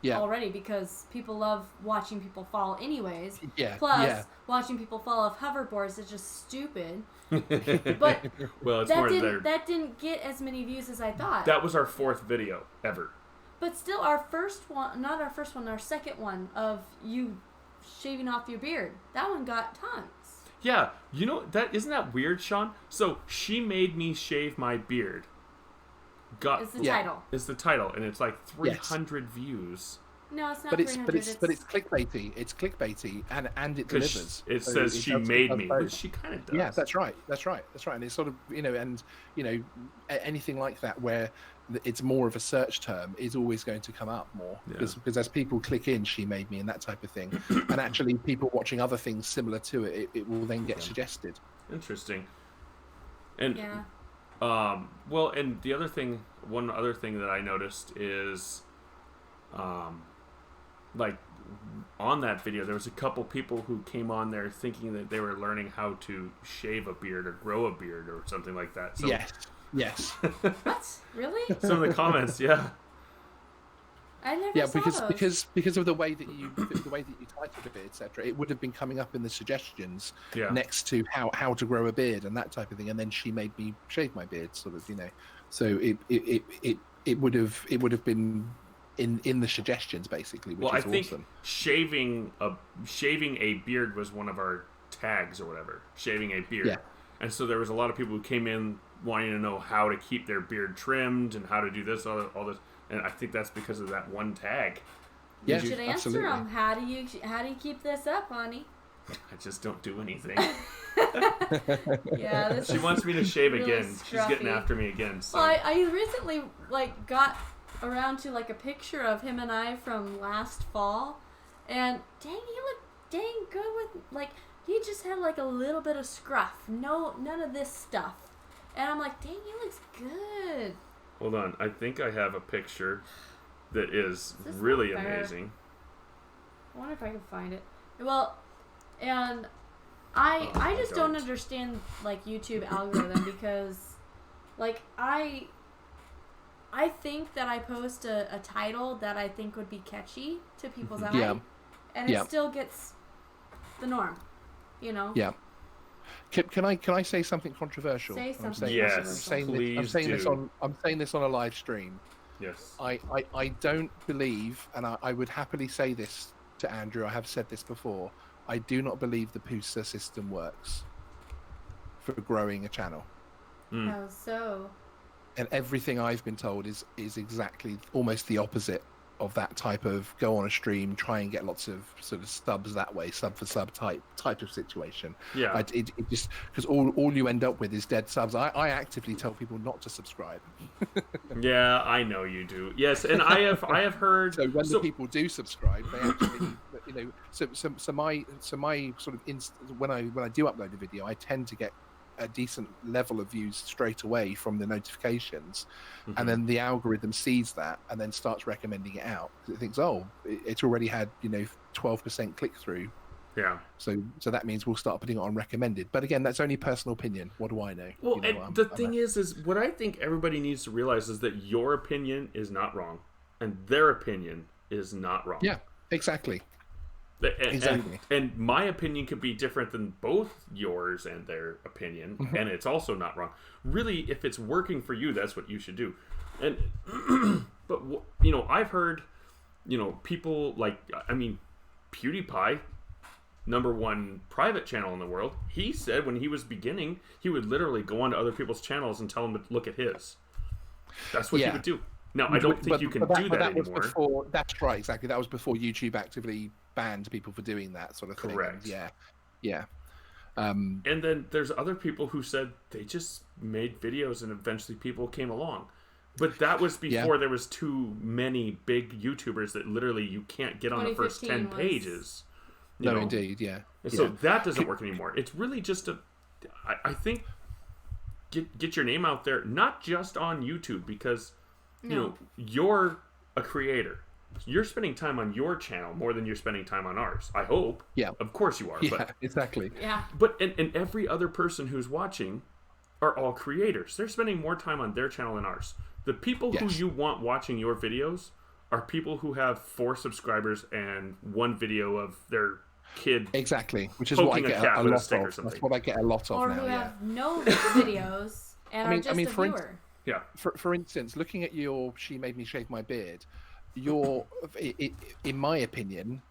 already, because people love watching people fall anyways. Yeah. Plus, watching people fall off hoverboards is just stupid. But well, it's more that didn't get as many views as I thought. That was our 4th video ever. But still, our second one of you shaving off your beard, that one got tons. Yeah, you know, isn't that weird, Sean? So, she made me shave my beard. It's the title. It's the title, and it's like 300 views. No, it's not. But 300. it's clickbaity. It's clickbaity, and it delivers. It says she made me, which she kind of does. Yeah, that's right. And it's sort of anything like that where it's more of a search term is always going to come up more because as people click in, she made me and that type of thing, and actually people watching other things similar to it will then get suggested. Interesting. And well, and one other thing that I noticed is, like on that video, there was a couple people who came on there thinking that they were learning how to shave a beard or grow a beard or something like that. So, Yes. What? Really? Some of the comments, yeah. I never saw those. because of the way that you titled it, etc. It would have been coming up in the suggestions next to how to grow a beard and that type of thing, and then she made me shave my beard, sort of, So it would have been in the suggestions basically, which is think awesome. Shaving a beard was one of our tags or whatever. Shaving a beard. Yeah. And so there was a lot of people who came in wanting to know how to keep their beard trimmed and how to do this, all this. And I think that's because of that one tag. Yeah, you should answer them. How do you keep this up, honey? I just don't do anything. Yeah, she wants me to shave really again. scruffy. She's getting after me again. So. Well, I recently got around to a picture of him and I from last fall, and dang, he looked dang good with he just had a little bit of scruff, none of this stuff, and I'm like, dang, he looks good. Hold on, I think I have a picture that is really amazing. I wonder if I can find it. Well, and I just don't understand YouTube algorithm because I think that I post a title that I think would be catchy to people's eye, and it still gets the norm, Yeah. Can I say something controversial? Say something. Yes, please I'm saying this on a live stream. Yes. I don't believe, and I would happily say this to Andrew. I have said this before. I do not believe the PUSA system works for growing a channel. Oh, so. And everything I've been told is exactly almost the opposite of that type of go on a stream, try and get lots of sort of subs that way, sub for sub type of situation. Yeah. It just because all you end up with is dead subs. I actively tell people not to subscribe. Yeah, I know you do. Yes, and I have heard. So when the people do subscribe, they actually, So my sort of when I do upload a video, I tend to get a decent level of views straight away from the notifications, and then the algorithm sees that and then starts recommending it out because it thinks, oh, it's already had 12% click through. Yeah. So that means we'll start putting it on recommended. But again, that's only personal opinion. What do I know? Well, the thing is what I think everybody needs to realize is that your opinion is not wrong, and their opinion is not wrong. Yeah, exactly. Exactly. And my opinion could be different than both yours and their opinion, and it's also not wrong. Really, if it's working for you, that's what you should do. And but I've heard people PewDiePie, #1 private channel in the world. He said when he was beginning, he would literally go onto other people's channels and tell them to look at his. That's what he would do. Now, I don't think you can do that anymore. That's right, exactly. That was before YouTube actively banned people for doing that sort of thing. Correct. Yeah. And then there's other people who said they just made videos and eventually people came along. But that was before there was too many big YouTubers that literally you can't get on the first 10 pages. No, indeed, yeah. So that doesn't work anymore. It's really just I think get your name out there, not just on YouTube, because you're a creator. you're spending time on your channel more than you're spending time on ours. I hope. Yeah. Of course you are. Yeah, But exactly. Yeah. and every other person who's watching are all creators. They're spending more time on their channel than ours. The people who Yes. you want watching your videos are people who have 4 subscribers and 1 video of their kid. Exactly, which is what I Poking a get cat a with a lot stick or of. something. That's what I get a lot of Or now. who Yeah. have no videos and are just a for viewer. Yeah. For instance, looking at your "She Made Me Shave My Beard," your, in my opinion,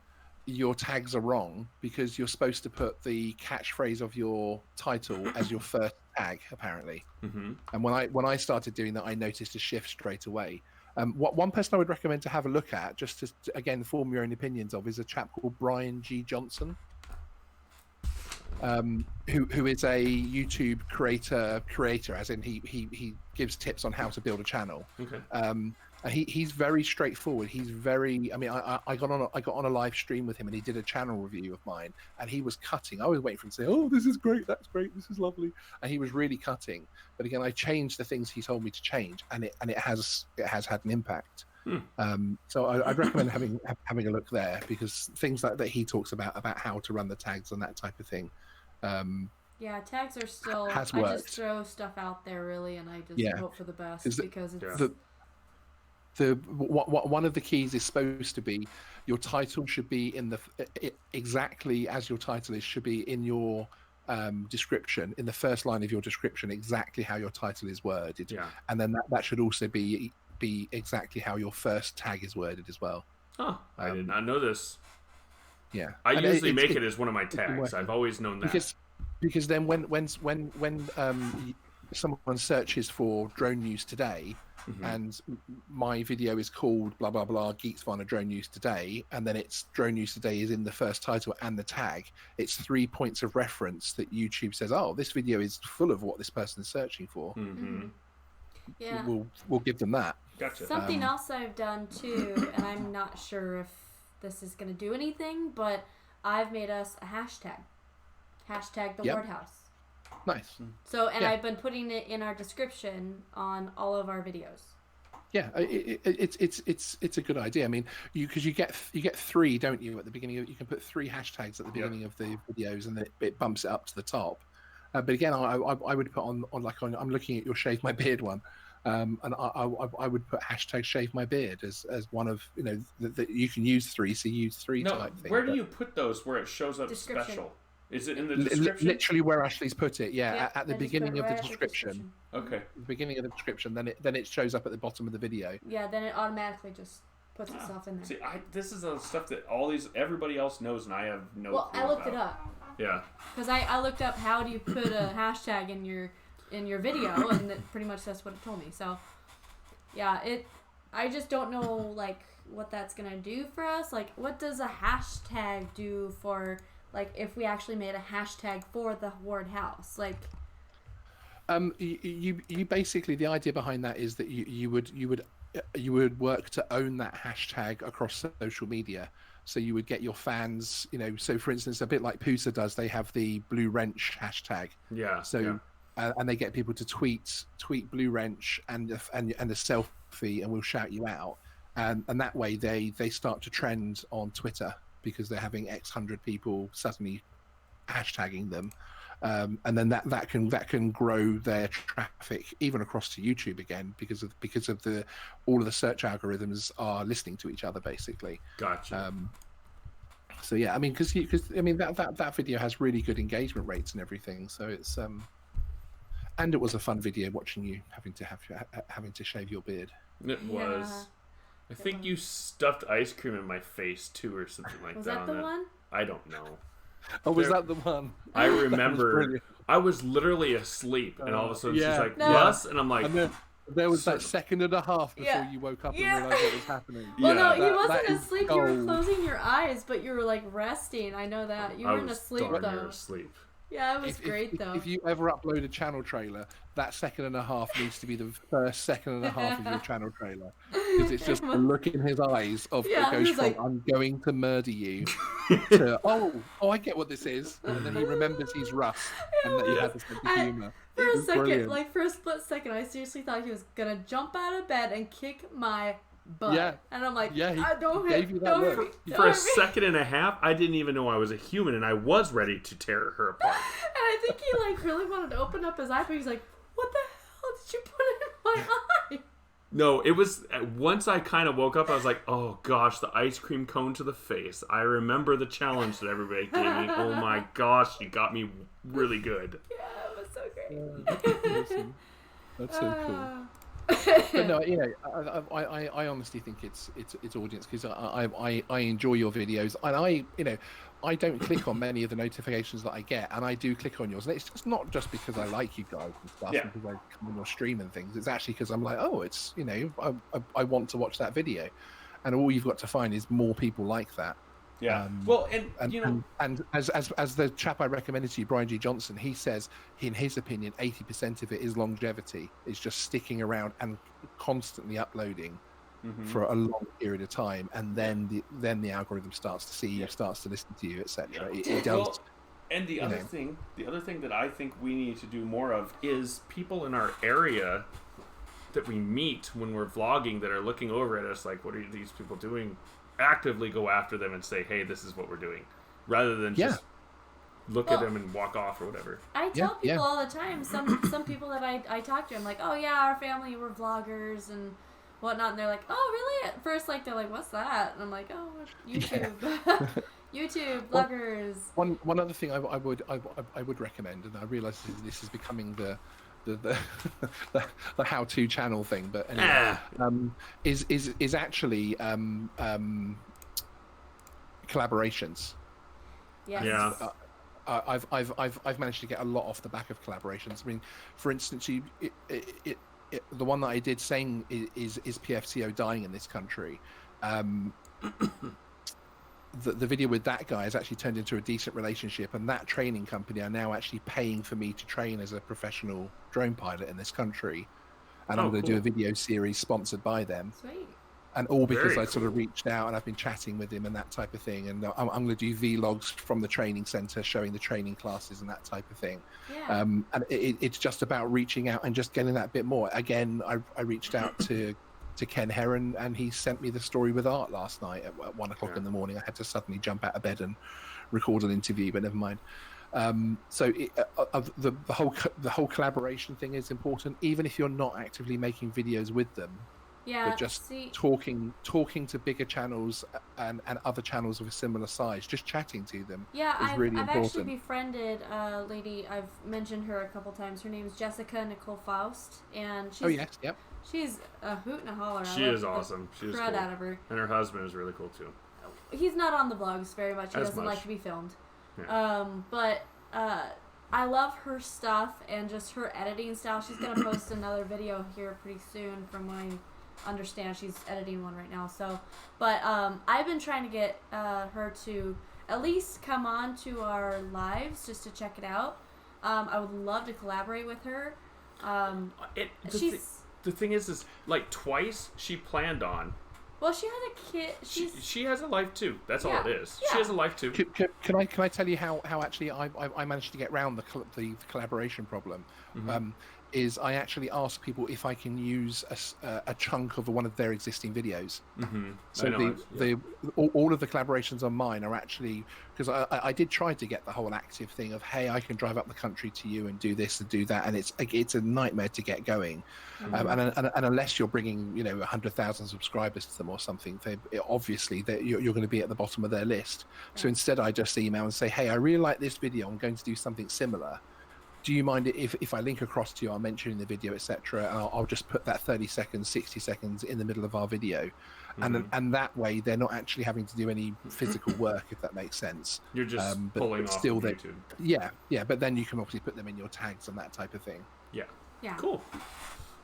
your tags are wrong because you're supposed to put the catchphrase of your title as your first tag, apparently. Mm-hmm. And when I started doing that, I noticed a shift straight away. What one person I would recommend to have a look at, just to again form your own opinions of, is a chap called Brian G. Johnson, who is a YouTube creator, as in he gives tips on how to build a channel. Okay. And he's very straightforward. He's very. I mean, I got on a live stream with him, and he did a channel review of mine, and he was cutting. I was waiting for him to say, "Oh, this is great. That's great. This is lovely," and he was really cutting. But again, I changed the things he told me to change, and it has had an impact. So I'd recommend having a look there, because things like that he talks about how to run the tags and that type of thing. Yeah, tags are still. Has I worked. just throw stuff out there, really, and I just Yeah. hope for the best Is it- because it's. Yeah. One of the keys is supposed to be your title should be in exactly as your title is, should be in your description, in the first line of your description, exactly how your title is worded. Yeah. And then that should also be exactly how your first tag is worded as well. Oh, I did not know this. Yeah. I And usually make it it as one of my tags. working. I've always known that. because then when someone searches for drone news today, and my video is called blah blah blah Geeksvana drone news today, and then it's drone news today is in the first title and the tag, it's 3 points of reference that YouTube says, oh, this video is full of what this person is searching for. Mm-hmm. Yeah. We'll give them that. Gotcha. Something else I've done too, and I'm not sure if this is going to do anything, but I've made us a hashtag. Hashtag the Yep. Ward House. Nice. So, and Yeah. I've been putting it in our description on all of our videos. Yeah, it's a good idea. I mean, because you get 3, don't you, at the beginning of, you can put 3 hashtags at the beginning of the videos, and then it bumps it up to the top. But again, I would put on I'm looking at your Shave My Beard one, and I would put hashtag Shave My Beard as one of, that you can use 3, so use 3 No, type thing. where do you put those where it shows up Description. special? Is it in the description? Literally where Ashley's put it, Yeah, at the I just beginning put it of right the at description. Okay. The beginning of the description, then it shows up at the bottom of the video. Yeah, then it automatically just puts itself in there. See, this is the stuff that everybody else knows, and I have no Well, clue I looked about. it up Yeah. because I looked up how do you put a hashtag in your video, and pretty much that's what it told me. So, yeah, I just don't know like what that's gonna do for us. Like, what does a hashtag do for like if we actually made a hashtag for the Ward House? Like, You basically, the idea behind that is that you would work to own that hashtag across social media. So you would get your fans, so for instance, a bit like Pusa does, they have the Blue Wrench hashtag. Yeah. So yeah. And they get people to tweet Blue Wrench and a selfie, and we'll shout you out, and that way they start to trend on Twitter because they're having X hundred people suddenly hashtagging them, and then that can grow their traffic even across to YouTube again because of all of the search algorithms are listening to each other basically. Gotcha. So yeah, I mean, because that video has really good engagement rates and everything. So it's and it was a fun video watching you having to shave your beard. It was. I think you stuffed ice cream in my face too, or something like was that. that the one? I don't know. Oh, was that the one? I That was remember. brilliant. I was literally asleep, and all of a sudden yeah. she's like, No. "Yes," and I'm like, And then there was that second and a half before Yeah. you woke up Yeah. and realized what was happening. Well, no, Yeah. you That wasn't is asleep. You were gold. closing your eyes, but you were like resting. I know that you I weren't was asleep darn near though. asleep. Yeah, it was great though. If you ever upload a channel trailer, that second and a half needs to be the first second and a half of your channel trailer, because it's just the look in his eyes of Yeah, it goes he's from like- "I'm going to murder you" to "Oh, I get what this is," and then he remembers he's Russ and that he has a sense of humor. For a It's second, brilliant. like for a split second, I seriously thought he was gonna jump out of bed and kick my butt. Yeah. And I'm like, Yeah, he don't gave hit, you that don't hit look. me. Don't For a hit me. second and a half, I didn't even know I was a human, and I was ready to tear her apart. And I think he like really wanted to open up his eye, but he's like, what the hell did you put in my eye? No, it was once I kind of woke up, I was like, oh gosh, the ice cream cone to the face. I remember the challenge that everybody gave me. Oh my gosh, she got me really good. Yeah, it was so great. Awesome. That's so cool. But no, I honestly think it's audience, because I enjoy your videos, and I don't click on many of the notifications that I get, and I do click on yours, and it's just not just because I like you guys and stuff, Yeah. and because I come on your stream and things. It's actually because I'm like, oh, it's I want to watch that video, and all you've got to find is more people like that. Yeah. Well, and and as the chap I recommended to you, Brian G. Johnson, he says, in his opinion, 80% of it is longevity. It's just sticking around and constantly uploading for a long period of time, and then the algorithm starts to see you, starts to listen to you, etc. It does. Well, and the other thing that I think we need to do more of is people in our area that we meet when we're vlogging that are looking over at us like, what are these people doing? Actively go after them and say, hey, this is what we're doing, rather than just look at them and walk off or whatever. I tell people all the time, some people that I talk to, I'm like, oh yeah, our family, we're vloggers and whatnot, and they're like, oh really? At first, like, they're like, what's that? And I'm like, oh, YouTube. YouTube vloggers. One other thing I would recommend, and I realize this is becoming the how-to channel thing, but anyway, is actually collaborations. Yes. Yeah. I've managed to get a lot off the back of collaborations. I mean, for instance, the one that I did saying is PFCO dying in this country. The video with that guy has actually turned into a decent relationship, and that training company are now actually paying for me to train as a professional drone pilot in this country, and I'm going to do a video series sponsored by them. Sweet. And all because Very I sort of reached out and I've been chatting with him and that type of thing, and I'm going to do vlogs from the training center showing the training classes and that type of thing. Yeah. And it's just about reaching out and just getting that bit more. Again, I reached out to Ken Heron, and he sent me the story with art last night at 1 o'clock in the morning. I had to suddenly jump out of bed and record an interview, but never mind. So the whole collaboration thing is important, even if you're not actively making videos with them. Yeah, but just talking to bigger channels and other channels of a similar size, just chatting to them is really important. I've actually befriended a lady, I've mentioned her a couple times. Her name is Jessica Nicole Faust, and she's a hoot and a holler. She is awesome. She's crud cool. out of her. And her husband is really cool too. He's not on the vlogs very much. He doesn't like to be filmed. Yeah. But I love her stuff and just her editing style. She's gonna post another video here pretty soon, from what I understand. She's editing one right now. So, but I've been trying to get her to at least come on to our lives just to check it out. I would love to collaborate with her. The thing is like twice she planned on. Well, she has a kid. She has a life too. That's all it is. Yeah. She has a life too. Can I tell you how actually I managed to get around the collaboration problem? Is I actually ask people if I can use a chunk of one of their existing videos. So all of the collaborations on mine are actually, because I did try to get the whole active thing of, hey, I can drive up the country to you and do this and do that, and it's a nightmare to get going. And unless you're bringing 100,000 subscribers to them or something, obviously you're going to be at the bottom of their list. So instead I just email and say, hey, I really like this video, I'm going to do something similar. Do you mind if I link across to you, I'll mention in the video, etc., and I'll just put that 30 seconds, 60 seconds in the middle of our video. And that way they're not actually having to do any physical work, if that makes sense. You're just pulling off still of YouTube. Yeah, but then you can obviously put them in your tags and that type of thing. Yeah. Yeah. Cool.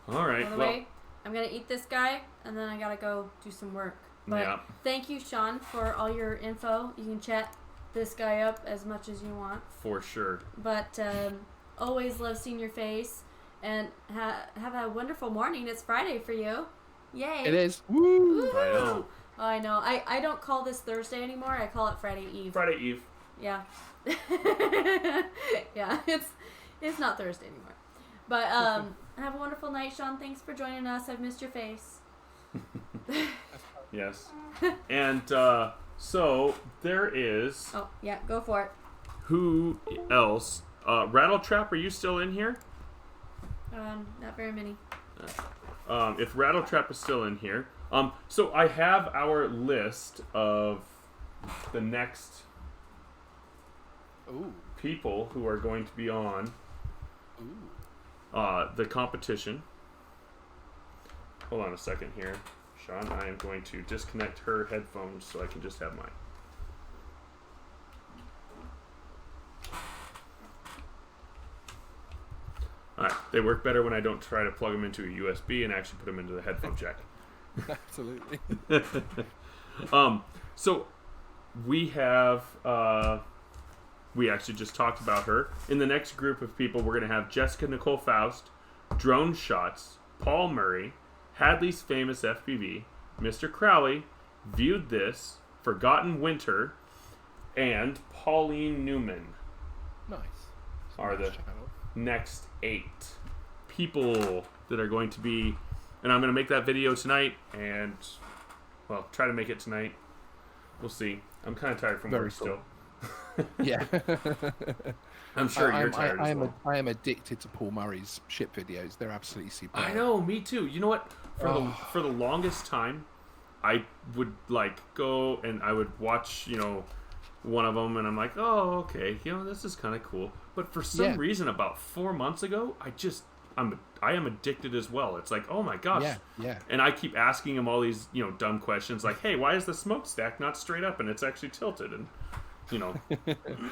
All right. By the way, I'm going to eat this guy, and then I got to go do some work. But thank you, Sean, for all your info. You can chat this guy up as much as you want. For sure. But always love seeing your face, and have a wonderful morning. It's Friday for you. Yay. It is. Woo! I know. Oh, I know. I don't call this Thursday anymore. I call it Friday Eve. Friday Eve. Yeah. Yeah, it's not Thursday anymore. But have a wonderful night, Sean. Thanks for joining us. I've missed your face. Yes. And so there is. Oh, yeah, go for it. Who else? Rattletrap, are you still in here? Not very many. If Rattletrap is still in here. So I have our list of the next people who are going to be on the competition. Hold on a second here, Sean. I am going to disconnect her headphones so I can just have mine. Alright, they work better when I don't try to plug them into a USB and actually put them into the headphone jack. Absolutely. So we have we actually just talked about her. In the next group of people, we're going to have Jessica Nicole Faust, Drone Shots, Paul Murray, Hadley's Famous FPV, Mr. Crowley, Viewed This, Forgotten Winter, and Pauline Newman. Nice. Are the next 8 people that are going to be, and I'm going to make that video tonight, and well, try to make it tonight. We'll see. I'm kind of tired from work still. Yeah. I'm sure you're tired as well. I am addicted to Paul Murray's ship videos. They're absolutely superb. I know, me too. You know what? For the longest time, I would like go and I would watch, one of them, and I'm like, oh, okay, this is kind of cool. But for some reason, about 4 months ago, I am addicted as well. It's like, oh my gosh. Yeah. And I keep asking him all these, dumb questions like, hey, why is the smokestack not straight up and it's actually tilted? And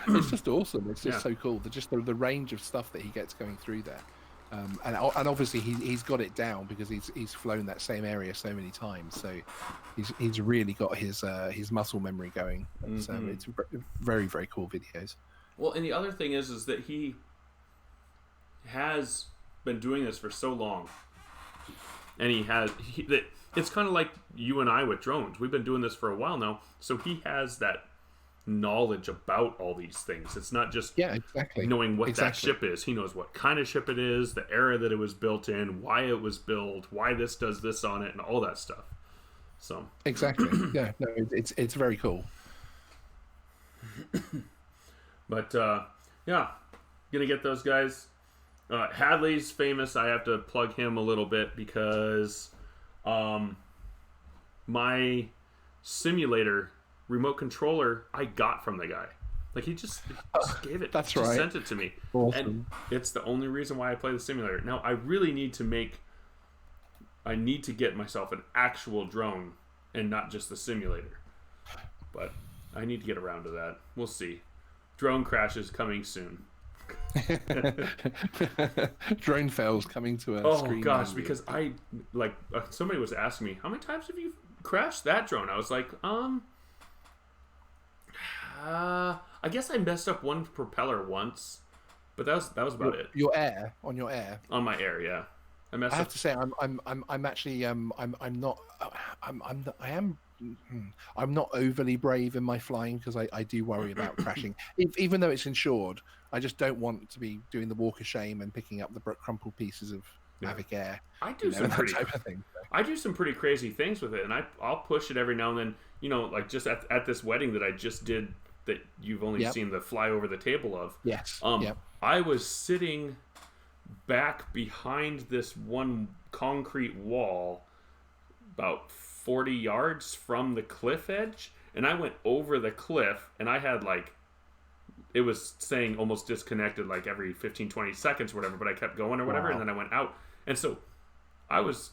it's just awesome. It's just so cool. The range of stuff that he gets going through there, and obviously he's got it down because he's flown that same area so many times. So he's really got his muscle memory going. So it's very, very cool videos. Well, and the other thing is that he has been doing this for so long, and it's kind of like you and I with drones. We've been doing this for a while now, so he has that knowledge about all these things. It's not just knowing what that ship is. He knows what kind of ship it is, the era that it was built in, why it was built, why this does this on it, and all that stuff. So exactly. Yeah, no, it's very cool. But gonna get those guys. Hadley's Famous, I have to plug him a little bit because my simulator remote controller I got from the guy. Like he just gave it. That's right. Just sent it to me. Awesome. And it's the only reason why I play the simulator. Now I really need to get myself an actual drone and not just the simulator. But I need to get around to that. We'll see. Drone crashes coming soon. Drone fails coming to a screen. Oh gosh, because somebody was asking me, how many times have you crashed that drone? I was like, I guess I messed up one propeller once, but that was about it. On your air. On my air, yeah. I have to say, I'm actually I'm not overly brave in my flying because I do worry about crashing. Even though it's insured, I just don't want to be doing the walk of shame and picking up the crumpled pieces of Mavic Air. I do some pretty crazy things with it, and I'll push it every now and then. Like just at this wedding that I just did that you've only seen the fly over the table of. Yes. I was sitting back behind this one concrete wall about 40 yards from the cliff edge, and I went over the cliff, and I had it was saying almost disconnected every 15-20 seconds or whatever, but I kept going or whatever. Wow. And then I went out, and so I was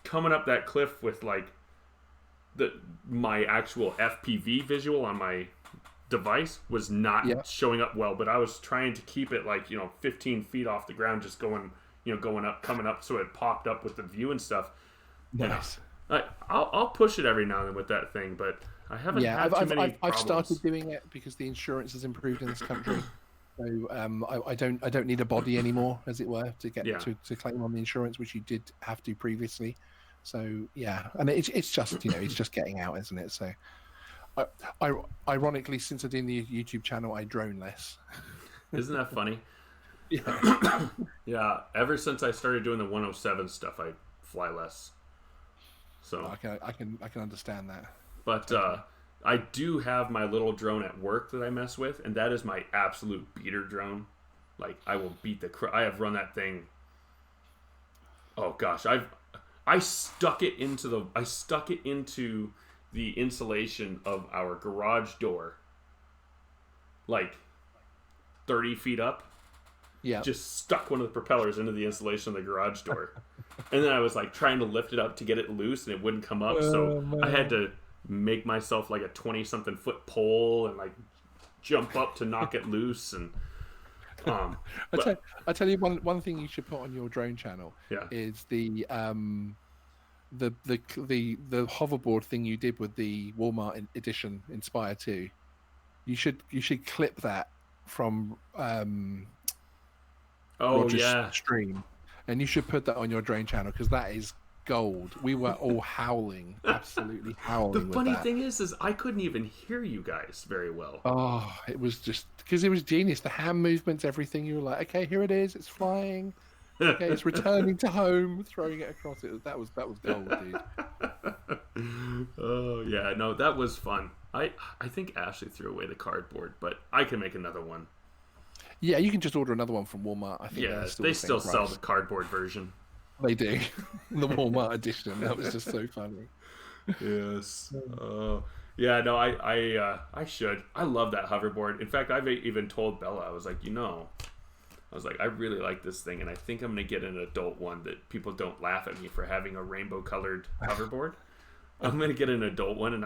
coming up that cliff with my actual FPV visual on my device was not showing up well, but I was trying to keep it 15 feet off the ground, just going up, coming up, so it popped up with the view and stuff. Nice. I'll push it every now and then with that thing, but I haven't had too many problems. I've started doing it because the insurance has improved in this country. So I don't need a body anymore, as it were, to get to claim on the insurance, which you did have to previously. So and it's just it's just getting out, isn't it? So ironically, since I did the YouTube channel, I drone less. Isn't that funny? Yeah. Yeah. Ever since I started doing the 107 stuff, I fly less. So I can understand that. But I do have my little drone at work that I mess with, and that is my absolute beater drone. Like, I will beat I have run that thing. Oh gosh, I stuck it into the insulation of our garage door, like 30 feet up. Yeah. Just stuck one of the propellers into the insulation of the garage door. And then I was like trying to lift it up to get it loose, and it wouldn't come up. So I had to make myself like a 20-something foot pole and like jump up to knock it loose. And I tell you one thing you should put on your drone channel. Yeah. Is the hoverboard thing you did with the Walmart edition Inspire 2. You should clip that from Roger's stream, and you should put that on your drone channel, because that is gold. We were all howling, absolutely howling. The funny thing is I couldn't even hear you guys very well. Oh, it was just because it was genius. The hand movements, everything. You were like, okay, here it is. It's flying. Okay, it's returning to home, throwing it across it. That was gold, dude. Oh yeah, no, that was fun. I think Ashley threw away the cardboard, but I can make another one. Yeah, you can just order another one from Walmart. I think they still sell the cardboard version. They do. The Walmart edition. That was just so funny. Yes. Yeah, no, I should. I love that hoverboard. In fact, I've even told Bella, I was like, I really like this thing, and I think I'm going to get an adult one that people don't laugh at me for having a rainbow-colored hoverboard. I'm going to get an adult one,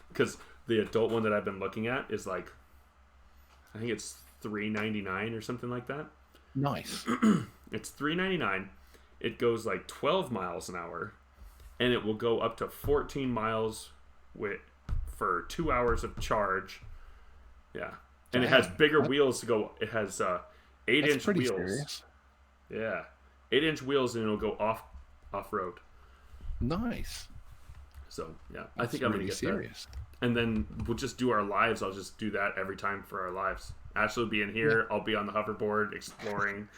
because the adult one that I've been looking at is like, I think it's $3.99 or something like that. Nice. It's $3.99. It goes like 12 miles an hour, and it will go up to 14 miles for 2 hours of charge. Yeah, and it has bigger wheels to go. It has 8-inch wheels. Serious. Yeah, 8-inch wheels, and it'll go off road. Nice. So yeah, I think I'm really gonna get serious. That. And then we'll just do our lives. I'll just do that every time for our lives. Ashley will be in here. Yeah. I'll be on the hoverboard exploring.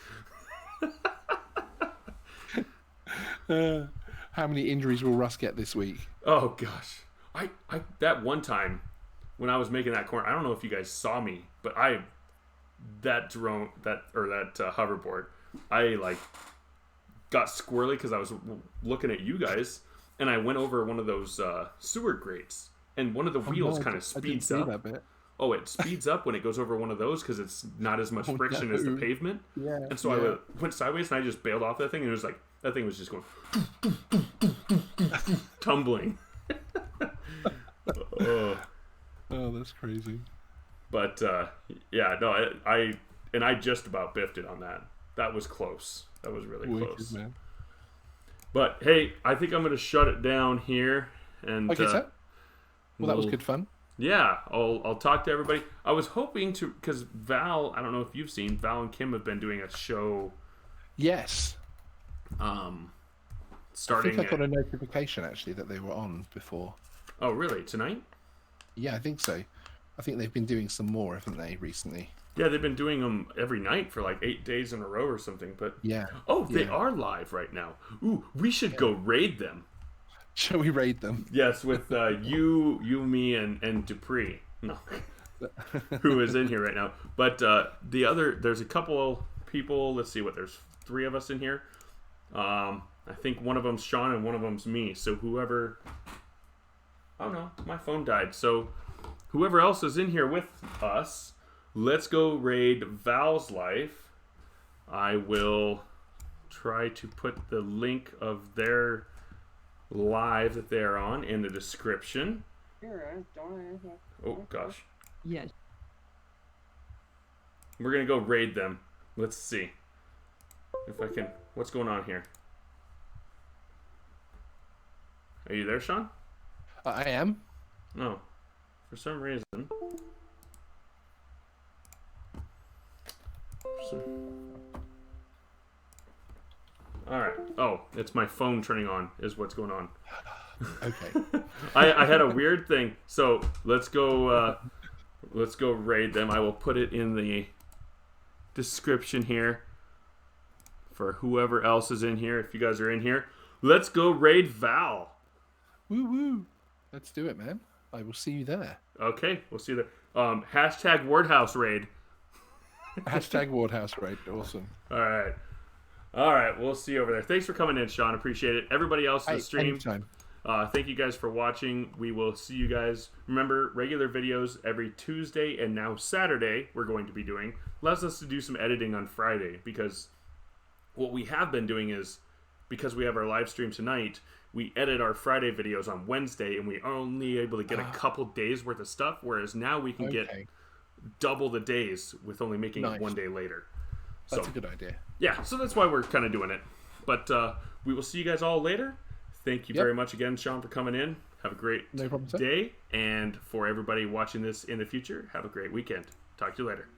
How many injuries will Russ get this week? Oh gosh, I that one time when I was making that corner, I don't know if you guys saw me, but that hoverboard, I like got squirrely because I was looking at you guys, and I went over one of those sewer grates, and one of the wheels kind of speeds up. That bit. Oh, it speeds up when it goes over one of those because it's not as much friction as the pavement. Yeah. And so I went sideways, and I just bailed off that thing, and it was like, that thing was just going tumbling. Oh, that's crazy. But yeah, no, I just about biffed it on that. That was close. That was really close. Man. But hey, I think I'm going to shut it down here. And okay, so. Well, that was good fun. Yeah, I'll talk to everybody. I was hoping to, because Val, I don't know if you've seen, Val and Kim have been doing a show. Yes. Starting. I think I got a notification actually that they were on before. Oh, really? Tonight? Yeah, I think so. I think they've been doing some more, haven't they, recently? Yeah, they've been doing them every night for like 8 days in a row or something. But yeah. Oh, they are live right now. Ooh, we should go raid them. Shall we raid them? Yes, with you, me, and Dupree. No, who is in here right now? But there's a couple people. Let's see, there's 3 of us in here. I think one of them's Sean and one of them's me. So whoever. Oh no, my phone died. So whoever else is in here with us, let's go raid Val's life. I will try to put the link of their live that they're on in the description. Oh gosh. Yes. We're gonna go raid them. Let's see if I can. What's going on here? Are you there, Sean? I am. No. For some reason. Alright. Oh, it's my phone turning on is what's going on. Okay. I had a weird thing. So let's go raid them. I will put it in the description here for whoever else is in here. If you guys are in here, let's go raid Val. Woo woo. Let's do it, man. I will see you there. Okay, we'll see you there. Hashtag Wardhouse Raid. Hashtag Wardhouse Raid. Awesome. All right. We'll see you over there. Thanks for coming in, Sean. Appreciate it. Everybody else in the stream. Anytime. Thank you guys for watching. We will see you guys. Remember, regular videos every Tuesday and now Saturday we're going to be doing. Allows us to do some editing on Friday, because what we have been doing is, because we have our live stream tonight, we edit our Friday videos on Wednesday, and we're only able to get a couple days worth of stuff, whereas now we can get double the days with only making it one day later. That's a good idea. Yeah, so that's why we're kind of doing it. But we will see you guys all later. Thank you very much again, Sean, for coming in. Have a great day. And for everybody watching this in the future, have a great weekend. Talk to you later.